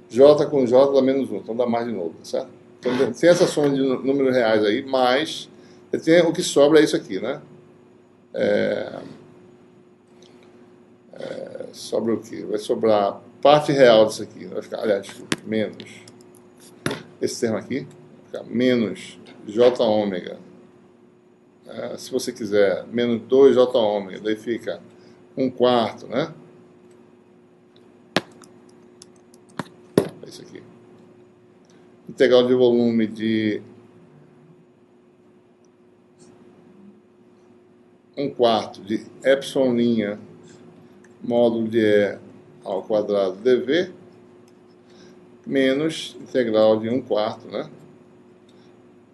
J com J dá menos 1, então dá mais de novo, certo? Então tem essa soma de números reais aí, mais tem o que sobra é isso aqui, né? Sobra o quê? Vai sobrar parte real disso aqui. Vai ficar, aliás, menos esse termo aqui, vai ficar menos J ômega. Se você quiser, menos 2J ômega, daí fica 1/4, né? É isso aqui. Integral de volume de 1/4 de epsilon linha módulo de E ao quadrado dV menos integral de 1/4, né?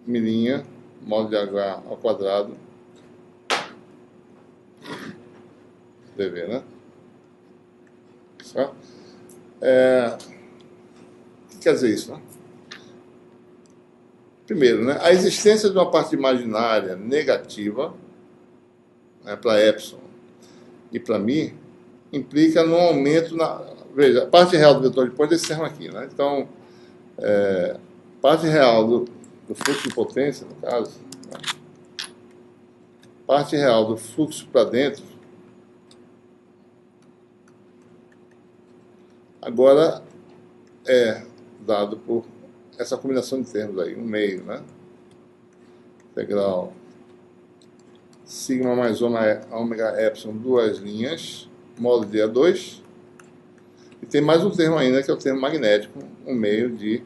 Milinha módulo de H ao quadrado dV, né? Certo? O que quer dizer isso, né? Primeiro, né? A existência de uma parte imaginária negativa, né, para epsilon e para mi, implica no aumento na... Veja, a parte real do vetor de ponto é esse termo aqui, né? Então, parte real do fluxo de potência, no caso, né? Parte real do fluxo para dentro, agora é dado por essa combinação de termos aí, 1 meio, né? Integral sigma mais ômega epsilon, duas linhas, módulo de E2. E tem mais um termo ainda, que é o termo magnético, 1 meio de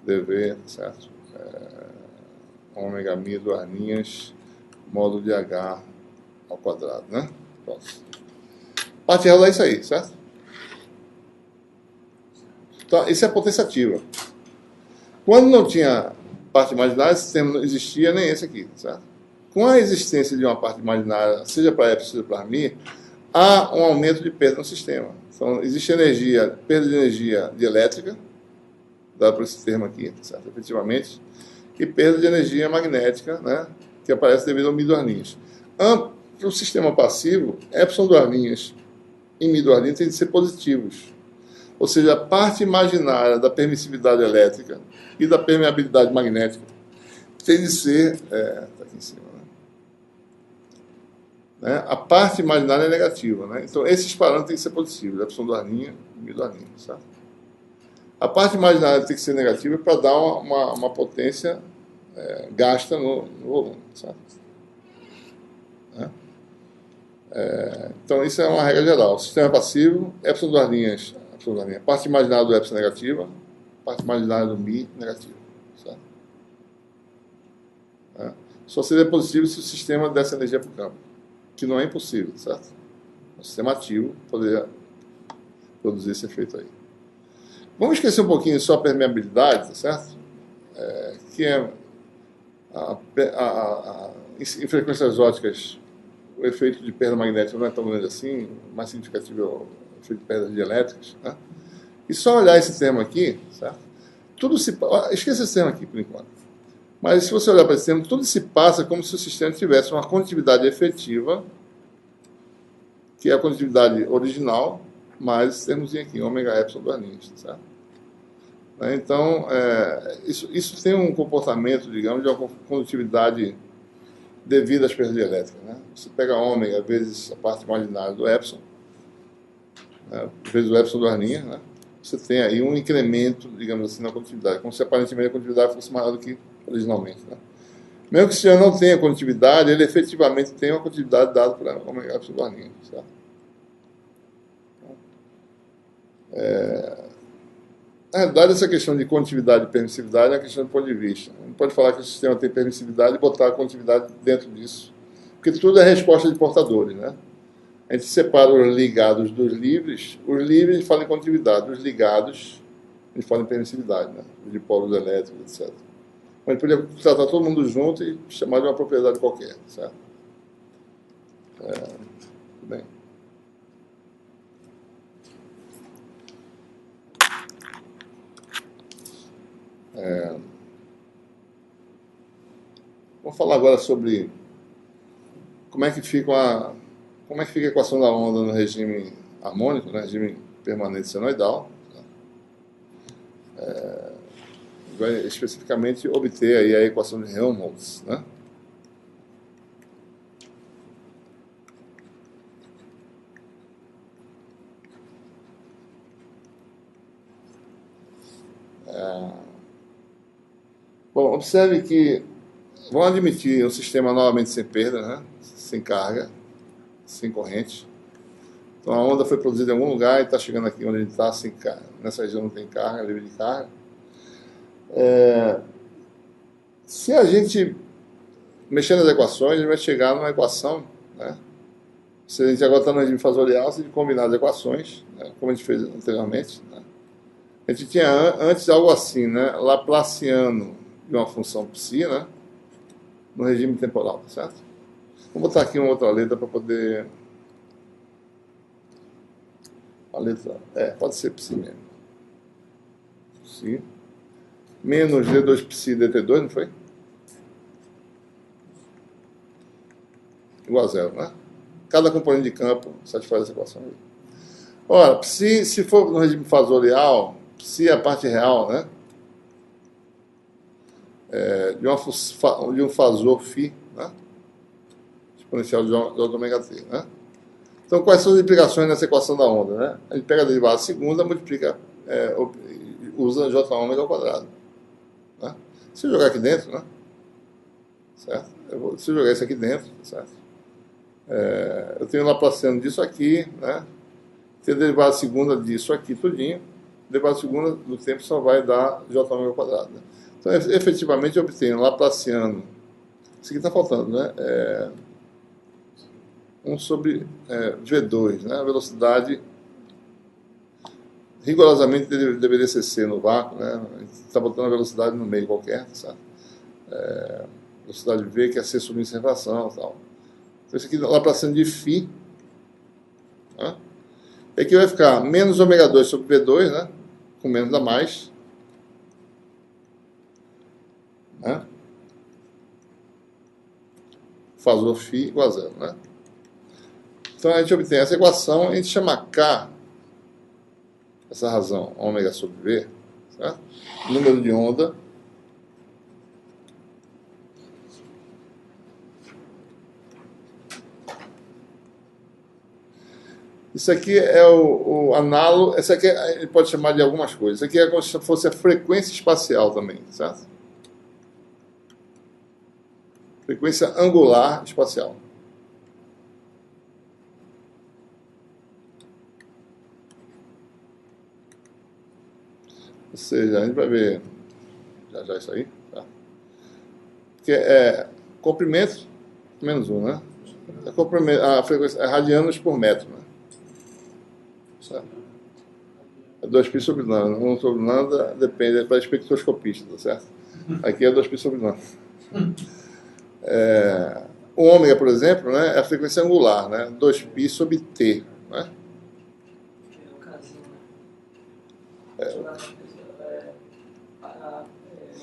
dV, certo? Ômega mi, duas linhas, módulo de H ao quadrado, né? Pronto. Parte real é isso aí, certo? Então, isso é potência ativa. Quando não tinha parte imaginária, esse termo não existia, nem esse aqui, certo? Com a existência de uma parte imaginária, seja para epsilon, seja para mi, há um aumento de perda no sistema. Então, existe energia, perda de energia elétrica, dado por esse termo aqui, certo? Efetivamente, e perda de energia magnética, né? Que aparece devido ao mi duas linhas. Para o sistema passivo, epsilon duas linhas e mi duas linhas têm de ser positivos. Ou seja, a parte imaginária da permissividade elétrica e da permeabilidade magnética tem de ser... tá aqui em cima, né? A parte imaginária é negativa, né? Então, esses parâmetros têm que ser positivos, epsilon duas linhas e mi duas linhas, certo? A parte imaginária tem que ser negativa para dar uma potência gasta no volume, certo? Então, isso é uma regra geral. O sistema passivo, epsilon duas linhas, parte imaginária do epsilon negativa, parte imaginária do mi negativa, certo? Só seria possível se o sistema desse energia para o campo, que não é impossível, certo? O sistema ativo poderia produzir esse efeito aí. Vamos esquecer um pouquinho só a permeabilidade, tá certo? Que é em frequências ópticas, o efeito de perda magnética não é tão grande assim, mais significativo é o efeito de perdas elétricas, né? E só olhar esse termo aqui, certo? Tudo se... Esqueça esse termo aqui, por enquanto. Mas se você olhar para esse termo, tudo se passa como se o sistema tivesse uma condutividade efetiva, que é a condutividade original, mais esse termozinho aqui, ômega epsilon do arnisto, certo? Então, isso tem um comportamento, digamos, de uma condutividade devido às perdas elétricas. Né? Você pega ômega vezes a parte imaginária do epsilon, né? Vezes o epsilon do arninha, né? Você tem aí um incremento, digamos assim, na condutividade, como se aparentemente a condutividade fosse maior do que originalmente. Né? Mesmo que o sistema não tenha condutividade, ele efetivamente tem uma condutividade dada por ômega epsilon do arninha. Certo? Na realidade, essa questão de condutividade e permissividade é uma questão de ponto de vista. Não pode falar que o sistema tem permissividade e botar a condutividade dentro disso. Porque tudo é resposta de portadores, né? A gente separa os ligados dos livres. Os livres falam em condutividade. Os ligados, a gente fala em permissividade, né? Os dipólos elétricos, etc. Mas a gente podia tratar todo mundo junto e chamar de uma propriedade qualquer, certo? Tudo bem. Vamos falar agora sobre como é que fica a equação da onda no regime harmônico, no regime permanente senoidal. Vai especificamente obter aí a equação de Helmholtz, né? Bom, observe que vamos admitir um sistema novamente sem perda, né? Sem carga, sem corrente. Então a onda foi produzida em algum lugar e está chegando aqui onde a gente está sem carga. Nessa região não tem carga, livre de carga. Se a gente mexer nas equações, a gente vai chegar numa equação, né? Se a gente agora está no regime fasorial, se a gente combinar as equações, né? Como a gente fez anteriormente, né? A gente tinha antes algo assim, né? Laplaciano de uma função psi, né? No regime temporal, certo? Vou botar aqui uma outra letra para poder... A letra... pode ser psi mesmo. Psi. Menos d2 psi dt2, não foi? Igual a zero, né? Cada componente de campo satisfaz essa equação aí. Ora, psi, se for no regime fasorial, psi é a parte real, né? De um fasor φ, né? Exponencial de ômega t, né? Então, quais são as implicações nessa equação da onda, né? A gente pega a derivada segunda, multiplica, usa j ômega ao quadrado. Né? Se eu jogar aqui dentro, né? Certo? Se eu jogar isso aqui dentro, certo? Eu tenho o Laplaciano disso aqui, né? Tenho a derivada segunda disso aqui, tudinho. A derivada segunda do tempo só vai dar j ômega ao quadrado. Né? Então, efetivamente, eu obtenho Laplaciano. Isso aqui está faltando, né? 1 sobre V2, né? A velocidade rigorosamente deveria ser C no vácuo, né? A gente está botando a velocidade no meio qualquer, certo? Velocidade V, que é C sobre inservação e tal. Então, isso aqui é Laplaciano de φ. Né? E aqui vai ficar menos ômega 2 sobre V2, né? Com menos a mais. Né? Fasor φ igual a zero, né? Então a gente obtém essa equação, a gente chama K, essa razão, ômega sobre V, certo? Número de onda. Isso aqui é o análogo, essa aqui a gente pode chamar de algumas coisas. Isso aqui é como se fosse a frequência espacial também, certo? Frequência angular espacial. Ou seja, a gente vai ver já isso aí, tá? Que é comprimento menos 1, né? A frequência é radianos por metro, né? Certo? É 2π sobre lambda. 1 sobre lambda depende, é para espectroscopista, tá certo? Aqui é 2π sobre lambda. O ômega, por exemplo, né, é a frequência angular, né? 2π sobre t, né? O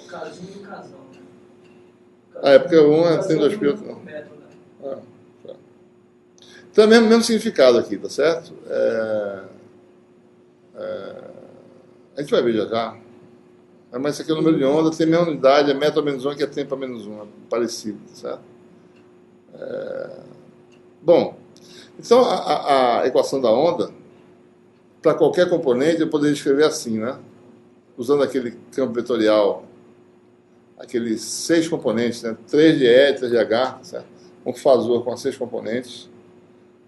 casinho e o casal, né? É porque um tem dois pios, não. Tá. Então é o mesmo significado aqui, tá certo? A gente vai ver já já. Mas isso aqui é o número de onda, tem a mesma unidade, é metro a menos 1, que é tempo a menos 1, é parecido, tá certo? Bom, então a equação da onda, para qualquer componente, eu poderia escrever assim, né? Usando aquele campo vetorial, aqueles 6 componentes, né? 3 de E, 3 de H, certo? Um fasor com as 6 componentes.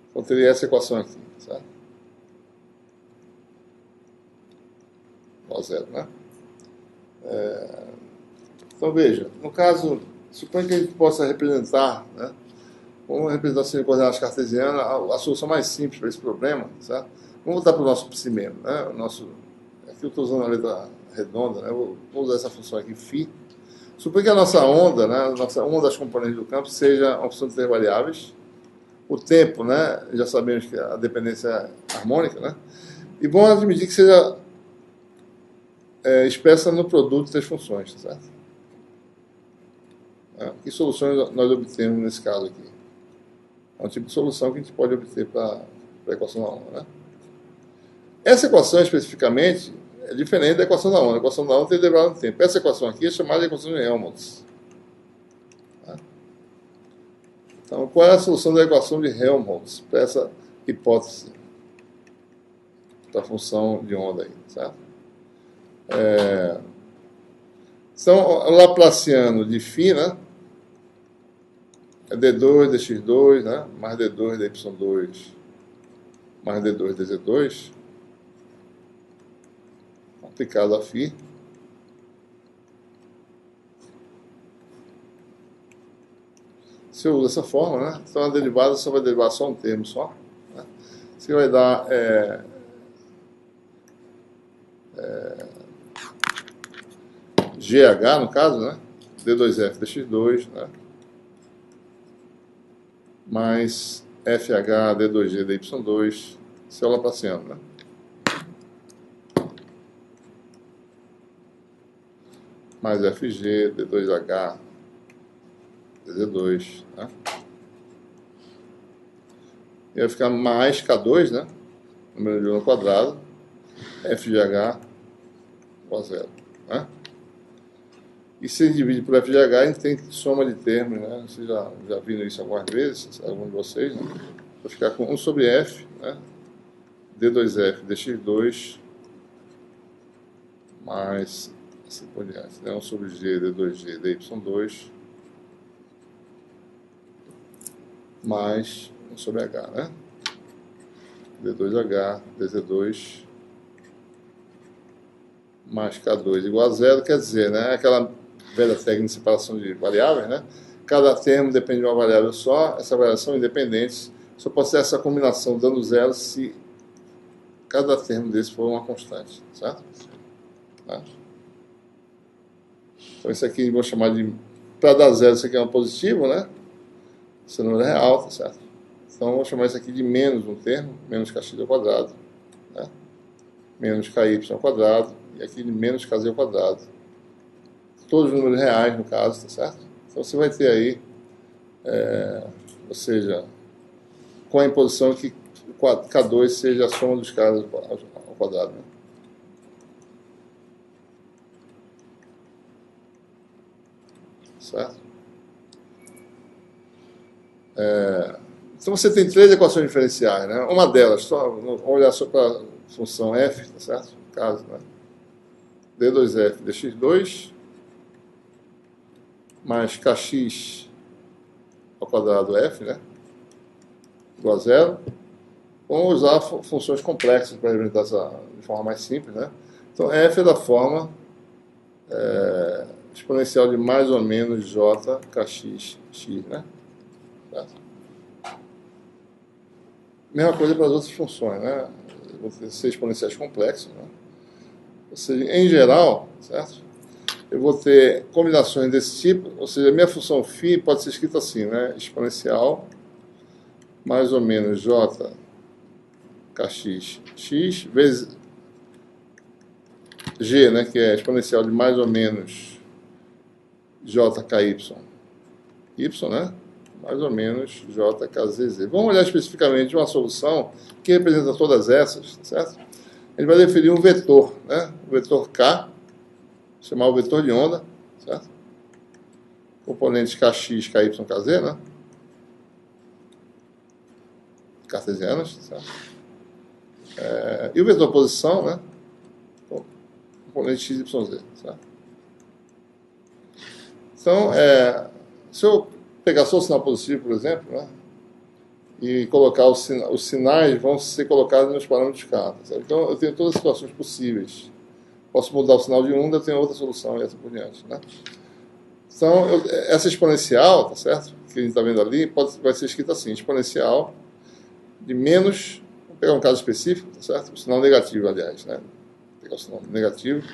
Então teria essa equação aqui, certo? Igual a zero, né? Então veja, no caso, suponha que a gente possa representar, né? Vamos representar assim de coordenadas cartesianas, a solução mais simples para esse problema, certo? Vamos voltar para o nosso psi mesmo, né? Aqui eu estou usando a letra redonda, né? Vou usar essa função aqui, φ. Suponha que a nossa onda, né? Uma das componentes do campo seja uma função de 3 variáveis. O tempo, né? Já sabemos que a dependência é harmônica, né? E vamos admitir que seja expressa no produto das funções, certo? Que soluções nós obtemos nesse caso aqui? É um tipo de solução que a gente pode obter para a equação da onda, né? Essa equação, especificamente, é diferente da equação da onda. A equação da onda tem derivada no tempo. Essa equação aqui é chamada de equação de Helmholtz. Tá? Então, qual é a solução da equação de Helmholtz para essa hipótese da função de onda aí, certo? Então, o laplaciano de φ, né? É d2 dx2, né? Mais d2 dy2 mais d2 dz2 aplicado a φ. Se eu uso essa forma, né? Então a derivada só vai derivar só um termo só. Né? Você vai dar GH, no caso, né? D2F dx2, né? Mais FH D2G dy2, seu laplaciano, né? Mais FG D2H dz2, né? E vai ficar mais K2, né? Número de onda quadrado, FGH igual a zero, né? E se divide por FGH, a gente tem soma de termos, né? Vocês já viram isso algumas vezes, alguns de vocês, né? Vai ficar com 1 sobre F, né? D2F dx2 mais assim por diante, né? 1 sobre G D2G dy2 mais 1 sobre H, né? D2H dz2 mais K2 igual a zero, quer dizer, né? Aquela velha técnica de separação de variáveis, né? Cada termo depende de uma variável só, essa variação independente, só pode ser essa combinação dando zero se cada termo desse for uma constante, certo? Tá? Então isso aqui eu vou chamar de, para dar zero, isso aqui é um positivo, né? Esse número é real, tá certo? Então eu vou chamar isso aqui de menos um termo, menos kx ao quadrado, né? Menos ky ao quadrado, e aqui de menos kz ao quadrado. Todos os números reais, no caso, tá certo? Então você vai ter aí, ou seja, com a imposição que K2 seja a soma dos casos ao quadrado, né? Certo? Então você tem 3 equações diferenciais, né? Uma delas, vamos olhar só para a função f, tá certo? No caso, né? D2f dx2 mais kx ao quadrado f, né? Igual a zero. Vamos usar funções complexas para representar essa de forma mais simples, né? Então f é da forma exponencial de mais ou menos j kx x, né? Certo? Mesma coisa para as outras funções, né? Vão ser exponenciais complexos, né? Ou seja, em geral, certo? Eu vou ter combinações desse tipo, ou seja, a minha função φ pode ser escrita assim, né? Exponencial mais ou menos j kx x vezes G, né, que é exponencial de mais ou menos JKY. Y, né? Mais ou menos JKZZ. Vamos olhar especificamente uma solução que representa todas essas, certo? Ele vai definir um vetor, né? O vetor K, chamar o vetor de onda, certo? Componentes KX, KY, KZ, né? Cartesianas, certo? E o vetor posição, né? Componente X, Y, Z, certo? Então, se eu pegar só o sinal positivo, por exemplo, né? E colocar os sinais vão ser colocados nos parâmetros K. Tá? Então, eu tenho todas as situações possíveis. Posso mudar o sinal de onda, eu tenho outra solução e assim por diante. Né? Então, essa exponencial, tá certo? Que a gente está vendo ali, vai ser escrita assim, exponencial de menos, vou pegar um caso específico, tá certo? O sinal negativo, aliás. Né? Vou pegar o sinal negativo,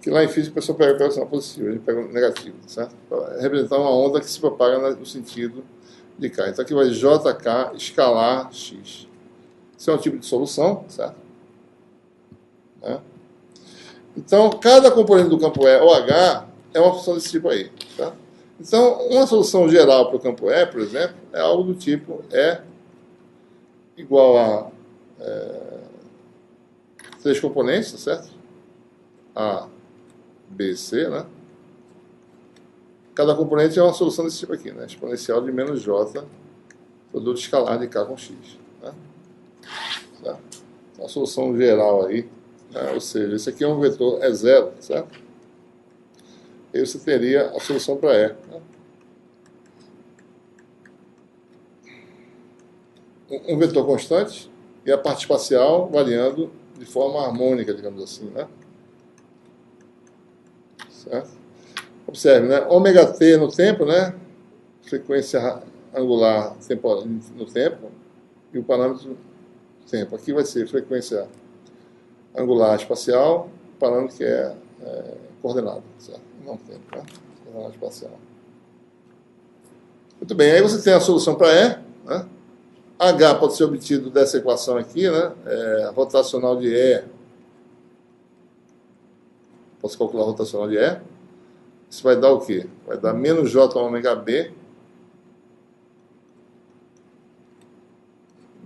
que lá em física a pessoa pega o sinal positivo, a gente pega o negativo, tá certo? Para representar uma onda que se propaga no sentido de K. Então aqui vai JK escalar X. Isso é um tipo de solução, certo? Né? Então, cada componente do campo E ou H é uma função desse tipo aí. Tá? Então, uma solução geral para o campo E, por exemplo, é algo do tipo E igual a 3 componentes, tá certo? A, B, C, né? Cada componente é uma solução desse tipo aqui, né? Exponencial de menos J, produto escalar de K com X. Né? Tá? Então, a solução geral aí, né? Ou seja, esse aqui é um vetor, é zero, certo? E aí você teria a solução para E. Né? Um vetor constante e a parte espacial variando de forma harmônica, digamos assim, né? Certo? Observe, né? Ômega t no tempo, né? Frequência angular no tempo e o parâmetro tempo. Aqui vai ser frequência angular espacial, o parâmetro que é coordenado, certo? Não tempo, né? Coordenado espacial. Muito bem, aí você tem a solução para E, né? H pode ser obtido dessa equação aqui, né? Rotacional de E. Posso calcular a rotacional de E. Isso vai dar o quê? Vai dar menos J ômega B,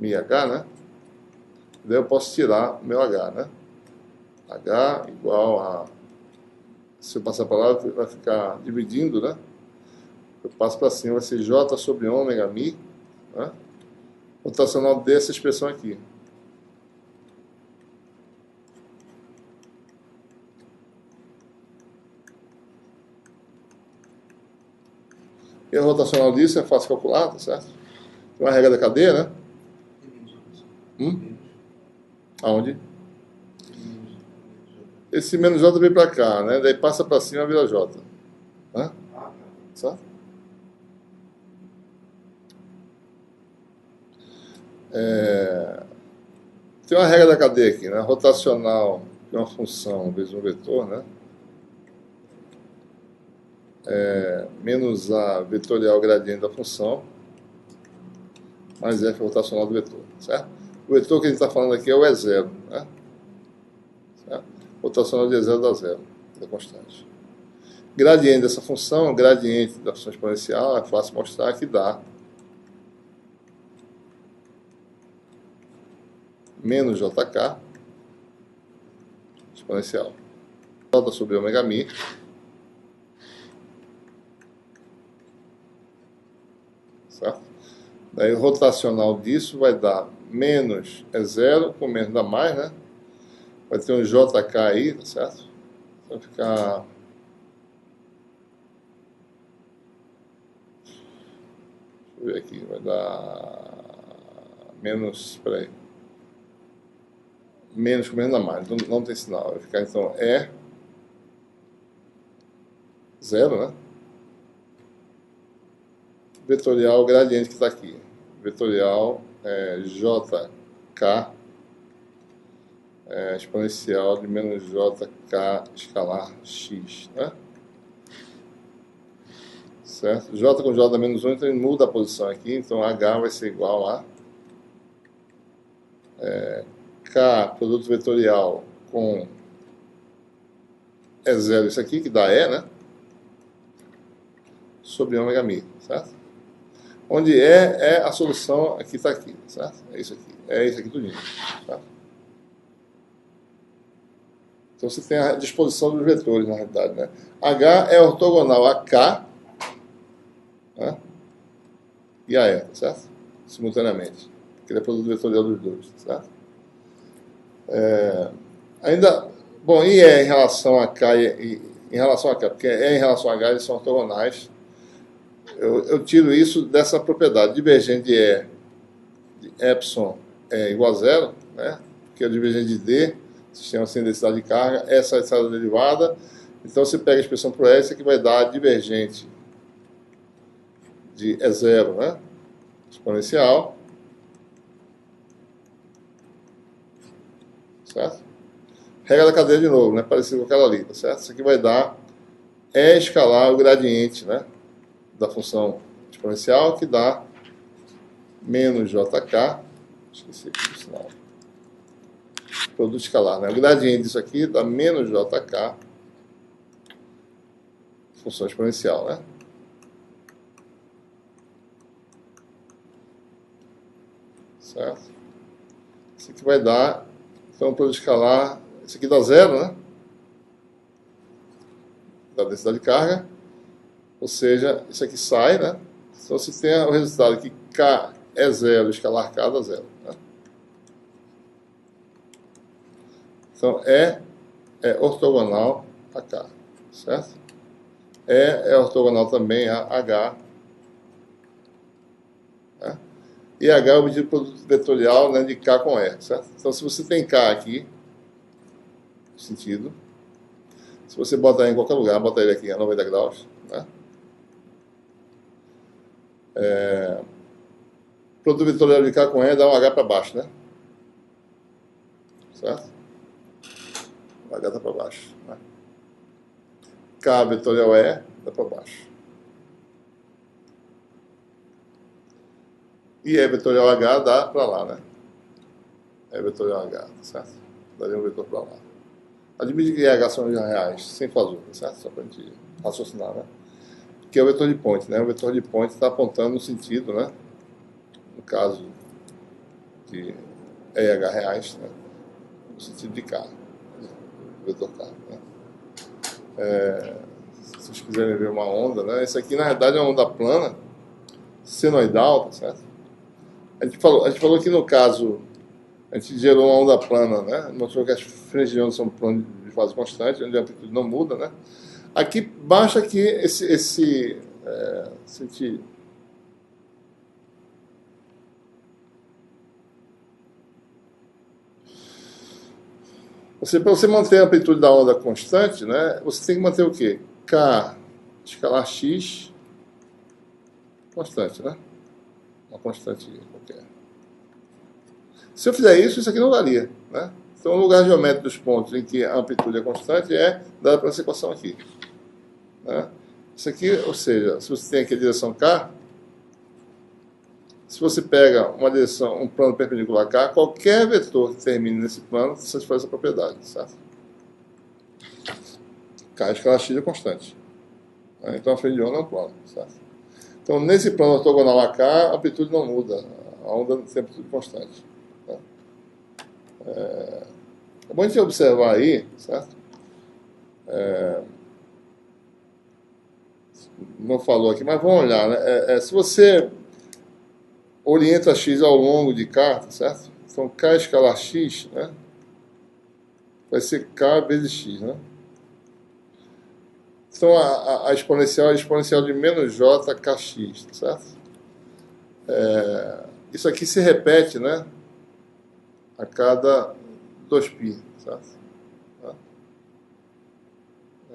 mi H, né? Daí eu posso tirar o meu H, né? H igual a... Se eu passar para lá, vai ficar dividindo, né? Eu passo para cima, vai ser J sobre ômega mi, né? Rotacional dessa expressão aqui. E a rotacional disso é fácil calcular, tá certo? Tem uma regra da cadeia, né? Aonde? Esse menos J vem para cá, né? Daí passa para cima e vira J. Né? Certo? Tem uma regra da cadeia aqui, né? Rotacional de uma função vezes um vetor, né? Menos A vetorial gradiente da função, mais F rotacional do vetor, certo? O vetor que a gente está falando aqui é o E0, né? Certo? Rotacional de E0 dá zero, da constante. Gradiente dessa função, gradiente da função exponencial, é fácil mostrar que dá menos JK exponencial. J sobre ômega mi. Certo? Daí o rotacional disso vai dar menos é zero, com menos dá mais, né? Vai ter um JK aí, tá certo? Vai ficar... Deixa eu ver aqui, vai dar menos, peraí. Menos com menos dá mais, não tem sinal. Vai ficar então zero, né? Vetorial gradiente que está aqui. Vetorial JK exponencial de menos JK escalar X, né? Certo? J com J dá menos 1, então ele muda a posição aqui, então H vai ser igual a K, produto vetorial com é zero isso aqui, que dá E, né? Sobre ômega mi, certo? Onde E é a solução, aqui está aqui, certo? É isso aqui tudinho, certo? Então você tem a disposição dos vetores, na realidade, né? H é ortogonal a K, né? E a E, certo? Simultaneamente. Que ele é produto vetorial dos dois, certo? Ainda, bom, e E em relação a K em relação a K, porque E em relação a H eles são ortogonais. Eu tiro isso dessa propriedade. Divergente de E de epsilon é igual a zero, né? Que é o divergente de D, sistema sem densidade de carga, essa é a escada derivada. Então você pega a expressão para S, que vai dar a divergente de E zero, né? Exponencial. Certo? Regra da cadeia de novo, né? Parecido com aquela ali, tá certo? Isso aqui vai dar E escalar o gradiente, né? Da função exponencial, que dá menos JK. Esqueci aqui do sinal. Produto escalar, né? O gradiente disso aqui dá menos JK, função exponencial, né? Certo? Isso aqui vai dar, então, produto escalar, isso aqui dá zero, né? Da densidade de carga, ou seja, isso aqui sai, né? Então você tem o resultado que K é zero, escalar K dá zero, né? Então, é ortogonal a K, certo? É ortogonal também a H, né? E H é o obtido produto vetorial, né, de K com E, certo? Então, se você tem K aqui, sentido, se você botar em qualquer lugar, bota ele aqui a 90 graus, né? Produto vetorial de K com E dá um H para baixo, né? Certo? O H está para baixo, né? K vetorial E dá para baixo. E E vetorial H dá para lá, né? E vetorial H, tá certo? Daria um vetor para lá. Admite que H são reais, sem fazor, tá certo? Só para a gente raciocinar, né? Que é o vetor de point, né? O vetor de point está apontando no sentido, né? No caso de EH reais, né? No sentido de K, o vetor K, né? Se vocês quiserem ver uma onda, né? Esse aqui, na verdade, é uma onda plana, senoidal, tá certo? A gente falou que, no caso, a gente gerou uma onda plana, né? Mostrou que as frentes de onda são planos de fase constante, onde a amplitude não muda, né? Aqui, basta que para você manter a amplitude da onda constante, né, você tem que manter o quê? K escalar X constante, né? Uma constante qualquer. Se eu fizer isso, isso aqui não varia, né? Então, o lugar geométrico dos pontos em que a amplitude é constante é dada pela essa equação aqui, né? Isso aqui, ou seja, se você tem aqui a direção K, se você pega uma direção, um plano perpendicular a K, qualquer vetor que termine nesse plano satisfaz essa propriedade, certo? K escalar X é constante, né? Então a frente de onda é um plano, certo? Então, nesse plano ortogonal a K, a amplitude não muda, a onda tem amplitude constante, tá? É bom a gente observar aí, certo? Não falou aqui, mas vamos olhar, né? Se você orienta X ao longo de K, tá certo? Então, K escalar X, né? Vai ser K vezes X, né? Então, a exponencial é a exponencial de menos J kx, tá certo? Isso aqui se repete, né? A cada 2π, certo?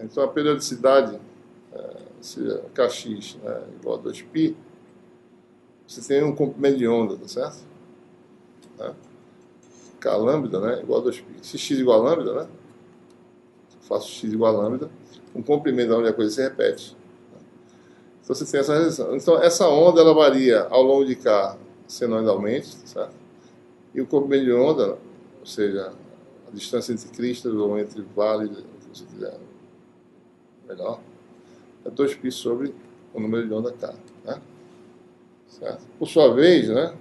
Então, a periodicidade, se kx, né, igual a 2π, você tem um comprimento de onda, tá certo? K lambda, né, igual a 2π. Se x igual a lambda, né? Faço x igual a lambda, um comprimento onde a coisa se repete. Então você tem essa relação. Então essa onda ela varia ao longo de K senoidalmente, certo? E o comprimento de onda, ou seja, a distância entre cristas ou entre vales, se você quiser, melhor, é 2π sobre o número de onda K, né? Certo? Por sua vez, né,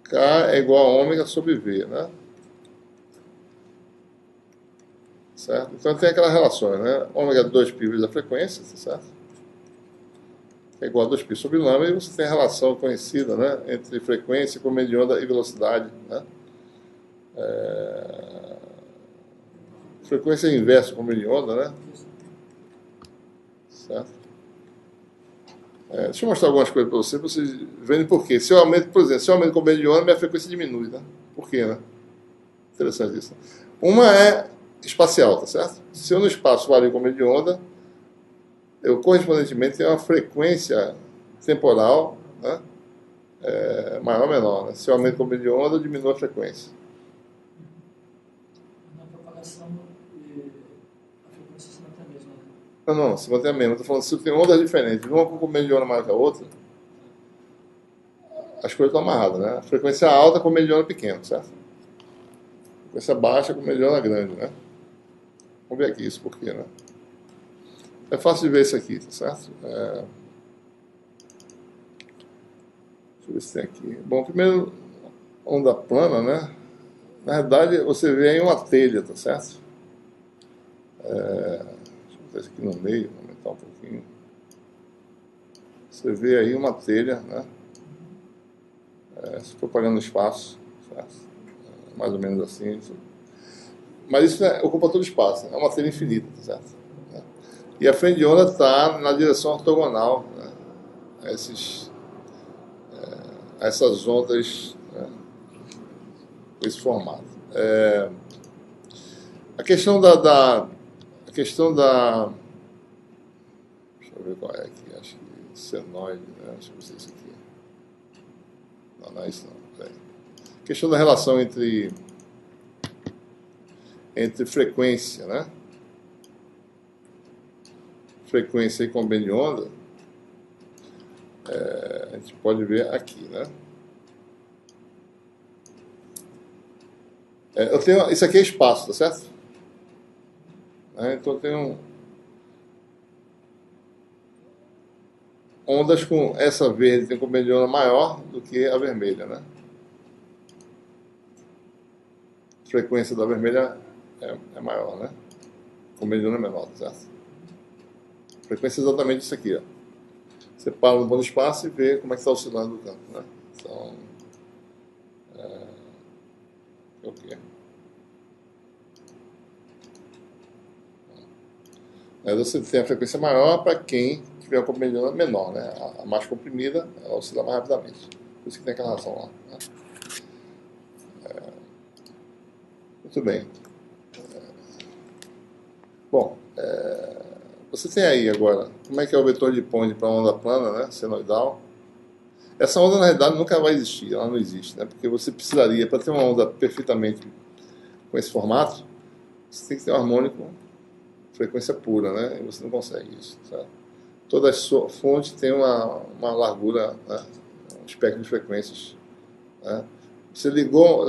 K é igual a ômega sobre V, né? Certo? Então tem aquelas relações, né? Ômega 2π vezes a frequência, certo? É igual a 2π sobre lambda, e você tem a relação conhecida, né, entre frequência, comprimento de onda e velocidade, né? Frequência é inversa do comprimento de onda, né? Certo? Deixa eu mostrar algumas coisas para vocês verem por quê. Se eu aumento, por exemplo, se eu aumento o comprimento de onda, minha frequência diminui, né? Por quê, né? Interessante isso. Uma é espacial, tá certo? Se eu no espaço vario o comprimento de onda, eu correspondentemente tenho uma frequência temporal, né, maior ou menor, né? Se eu aumento o comprimento de onda, eu diminuo a frequência. Na propagação, a frequência se mantém a mesma, né? Não, se mantém a mesma. Estou falando, se eu tenho ondas diferentes, uma com comprimento de onda maior que a outra, as coisas estão amarradas, né? A frequência alta com comprimento de onda pequeno, certo? A frequência baixa com comprimento de onda grande, né? Vamos ver aqui isso por quê, né? É fácil de ver isso aqui, tá certo? Deixa eu ver se tem aqui. Bom, primeiro, onda plana, né? Na verdade, você vê aí uma telha, tá certo? Deixa eu botar isso aqui no meio, vou aumentar um pouquinho. Você vê aí uma telha, né? Se propagando no espaço, certo? Mais ou menos assim. Mas isso ocupa todo o espaço, né? É uma telha infinita, tá certo? E a frente de onda está na direção ortogonal, né, a essas ondas, né, com esse formato. A questão a questão da... Deixa eu ver qual é aqui. Acho que senoide, né? Deixa eu ver se é isso aqui. Não é isso não. Peraí. A questão da relação entre frequência, né? Frequência e comprimento de onda, a gente pode ver aqui, né? Eu tenho, isso aqui é espaço, tá certo? Então eu tenho ondas com essa verde tem um comprimento de onda maior do que a vermelha, né? A frequência da vermelha é maior, né? O comprimento de onda é menor, tá certo? A frequência é exatamente isso aqui, ó. Você para no bom espaço e vê como é que está oscilando o campo, né? Então, ok. Aí você tem a frequência maior para quem tiver um comprimento de onda menor, né? A mais comprimida, ela oscila mais rapidamente. Por isso que tem aquela relação lá, né? Muito bem. Bom, você tem aí agora, como é que é o vetor de Point para onda plana, né? Senoidal. Essa onda, na realidade, nunca vai existir, ela não existe, né? Porque você precisaria, para ter uma onda perfeitamente com esse formato, você tem que ter um harmônico frequência pura, né? E você não consegue isso, certo? Toda fonte tem uma largura, né? Um espectro de frequências, né? Você ligou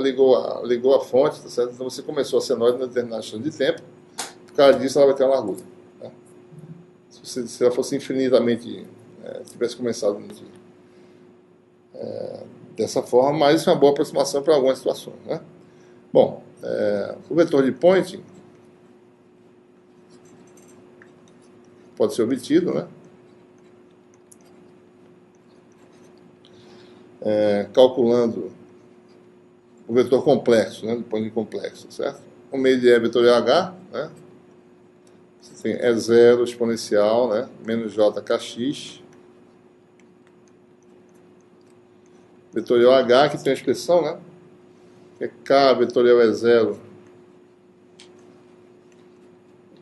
a fonte, tá certo? Então você começou a senoide em determinada distância de tempo, por causa disso ela vai ter uma largura, né? Se ela fosse infinitamente, tivesse começado dessa forma, mas isso é uma boa aproximação para algumas situações, né? Bom, o vetor de Point pode ser obtido, né? Calculando o vetor complexo, né? Do Point complexo, certo? O meio de E vetorial H, né? Você tem E0 exponencial, né? Menos JKX. Vetorial H, que tem a expressão, né? Que é K vetorial E0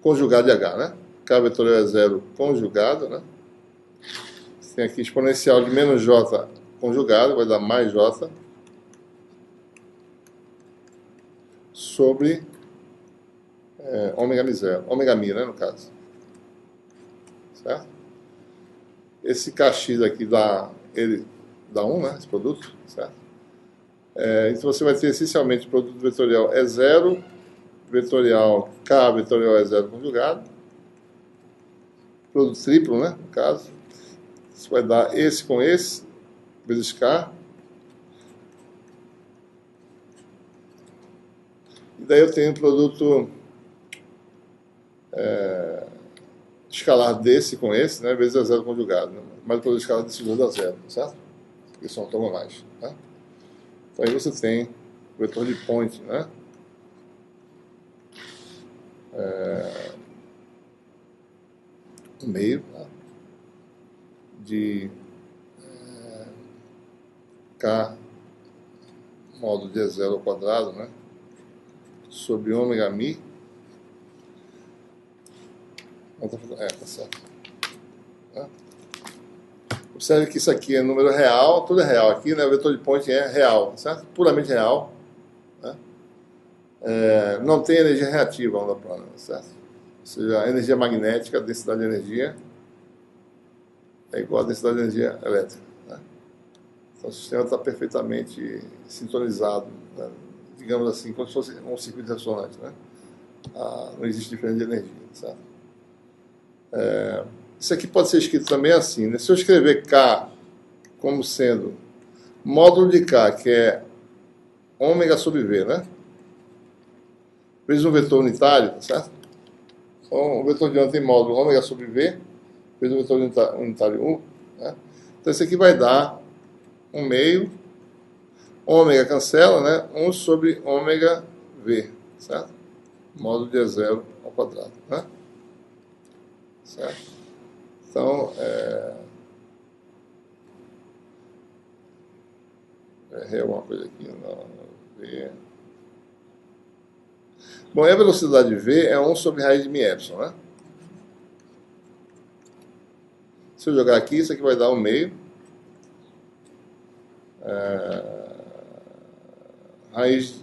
conjugado de H, né? K vetorial E0 conjugado, né? Você tem aqui exponencial de menos J conjugado, vai dar mais J, sobre ômega mi0, ômega mi, né, no caso. Certo? Esse KX aqui dá 1, né, esse produto, certo? Então você vai ter essencialmente o produto vetorial E0, vetorial K vetorial E0 conjugado, produto triplo, né, no caso. Isso vai dar esse com esse, vezes K. E daí eu tenho um produto escalar desse com esse, né, vezes a zero conjugado. Né? Mas o produto escalar desses dois dá zero, certo? Porque são ortogonais. Tá? Então aí você tem o vetor de point, né? Um meio, tá? De K módulo de E0 ao quadrado, né? Sobre ômega mi. Tá certo. Tá? Observe que isso aqui é número real, tudo é real aqui, né? O vetor de point é real, certo? Puramente real. Né? Não tem energia reativa a onda plana, certo? Ou seja, a energia magnética, a densidade de energia, é igual à densidade de energia elétrica. Né? Então o sistema está perfeitamente sintonizado, né? Digamos assim, como se fosse um circuito ressonante. Né? Não existe diferença de energia, certo? Isso aqui pode ser escrito também assim, né? Se eu escrever K como sendo módulo de K, que é ômega sobre V, né? Vezes um vetor unitário, tá certo? Então, o vetor de onda tem módulo ômega sobre V, vezes o vetor unitário 1. Né? Então, isso aqui vai dar 1 meio, ômega cancela, né? 1 sobre ômega V, certo? Módulo de E0 ao quadrado, né? Certo? Então, errei alguma coisa aqui, não, V. Bom, a velocidade V é 1 sobre raiz de mi epsilon, né? Se eu jogar aqui, isso aqui vai dar 1 meio. Raiz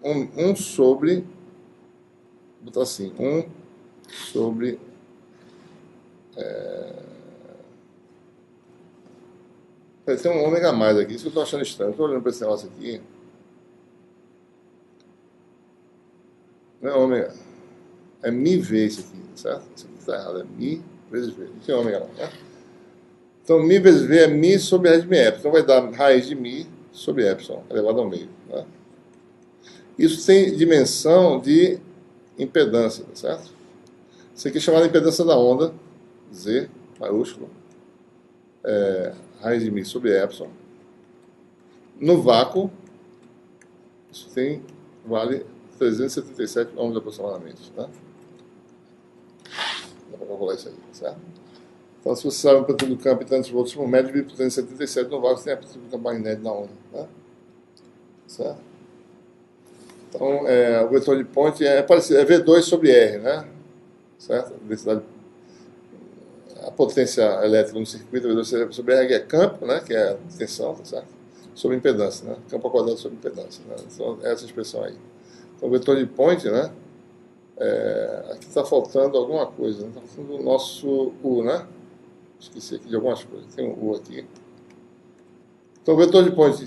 1 sobre, vou botar assim, 1 sobre tem um ômega a mais aqui, isso que eu estou achando estranho. Estou olhando para esse negócio aqui. Não é ômega, é mi V isso aqui, certo? Isso aqui está errado, é mi vezes V. Não tem ômega não, né? Então, mi vezes V é mi sobre raiz de mi epsilon. Então, vai dar raiz de mi sobre epsilon, elevado ao meio. Né? Isso tem dimensão de impedância, tá certo? Isso aqui é chamado de impedância da onda, Z, maiúsculo, raiz de mi sobre epsilon. No vácuo, isso vale 377 ohms aproximadamente. Tá? Dá para calcular isso aí, certo? Então, se você sabe a amplitude do campo em tantos volts por metro, dividido por 377 no vácuo, você tem a amplitude do campo magnético da onda. Né? Certo? Então, o vetor de point é parecido, é V2 sobre R, né? Certo? A potência elétrica no circuito, V2 sobre R é campo, né? Que é a tensão, tá certo? Sobre impedância, né? Campo ao quadrado sobre impedância. Né? Então, essa expressão aí. Então, o vetor de point, né? Aqui está faltando alguma coisa, né? Está faltando o nosso U, né? Esqueci aqui de algumas coisas. Tem um U aqui. Então, o vetor de point,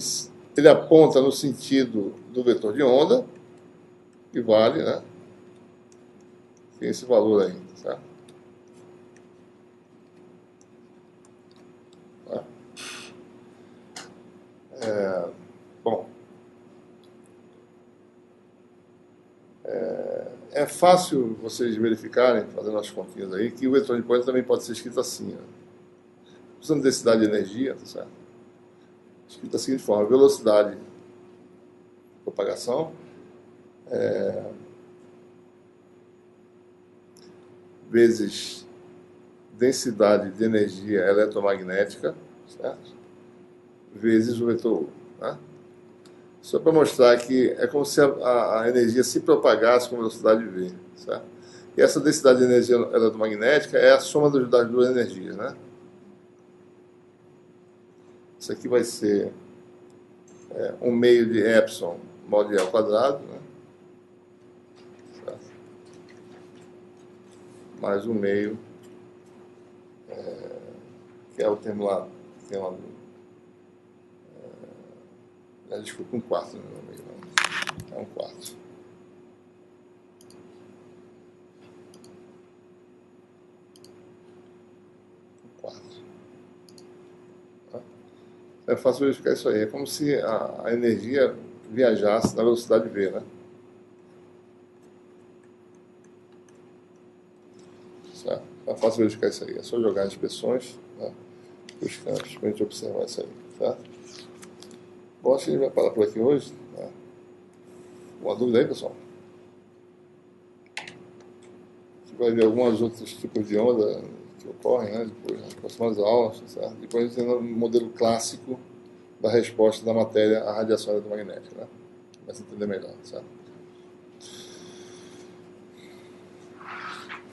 ele aponta no sentido do vetor de onda, que vale, né? Tem esse valor aí, certo? Bom, é fácil vocês verificarem, fazendo as continhas aí, que o vetor de point também pode ser escrito assim, né? Usando densidade de energia, tá certo? Escrito da seguinte forma: velocidade de propagação vezes densidade de energia eletromagnética, certo? Vezes o vetor U, né? Só para mostrar que é como se a energia se propagasse com velocidade v, certo? E essa densidade de energia eletromagnética é a soma das duas energias, né? Isso aqui vai ser 1 meio de epsilon mod E ao quadrado, né? Certo? Mais 1 meio, que é o termo lá, tem uma... desculpa, 1/4, né? É 1/4. É fácil verificar isso aí. É como se a energia viajasse na velocidade v, né? Certo? É fácil verificar isso aí. É só jogar as inspeções, né, os campos, para a gente observar isso aí. Certo? Bom, acho que a gente vai parar por aqui hoje. Né? Uma dúvida aí, pessoal? A gente vai ver alguns outros tipos de onda que ocorrem, né? Depois, nas próximas aulas. Certo? Depois a gente tem um modelo clássico da resposta da matéria à radiação eletromagnética, né? Vai se entender melhor, certo?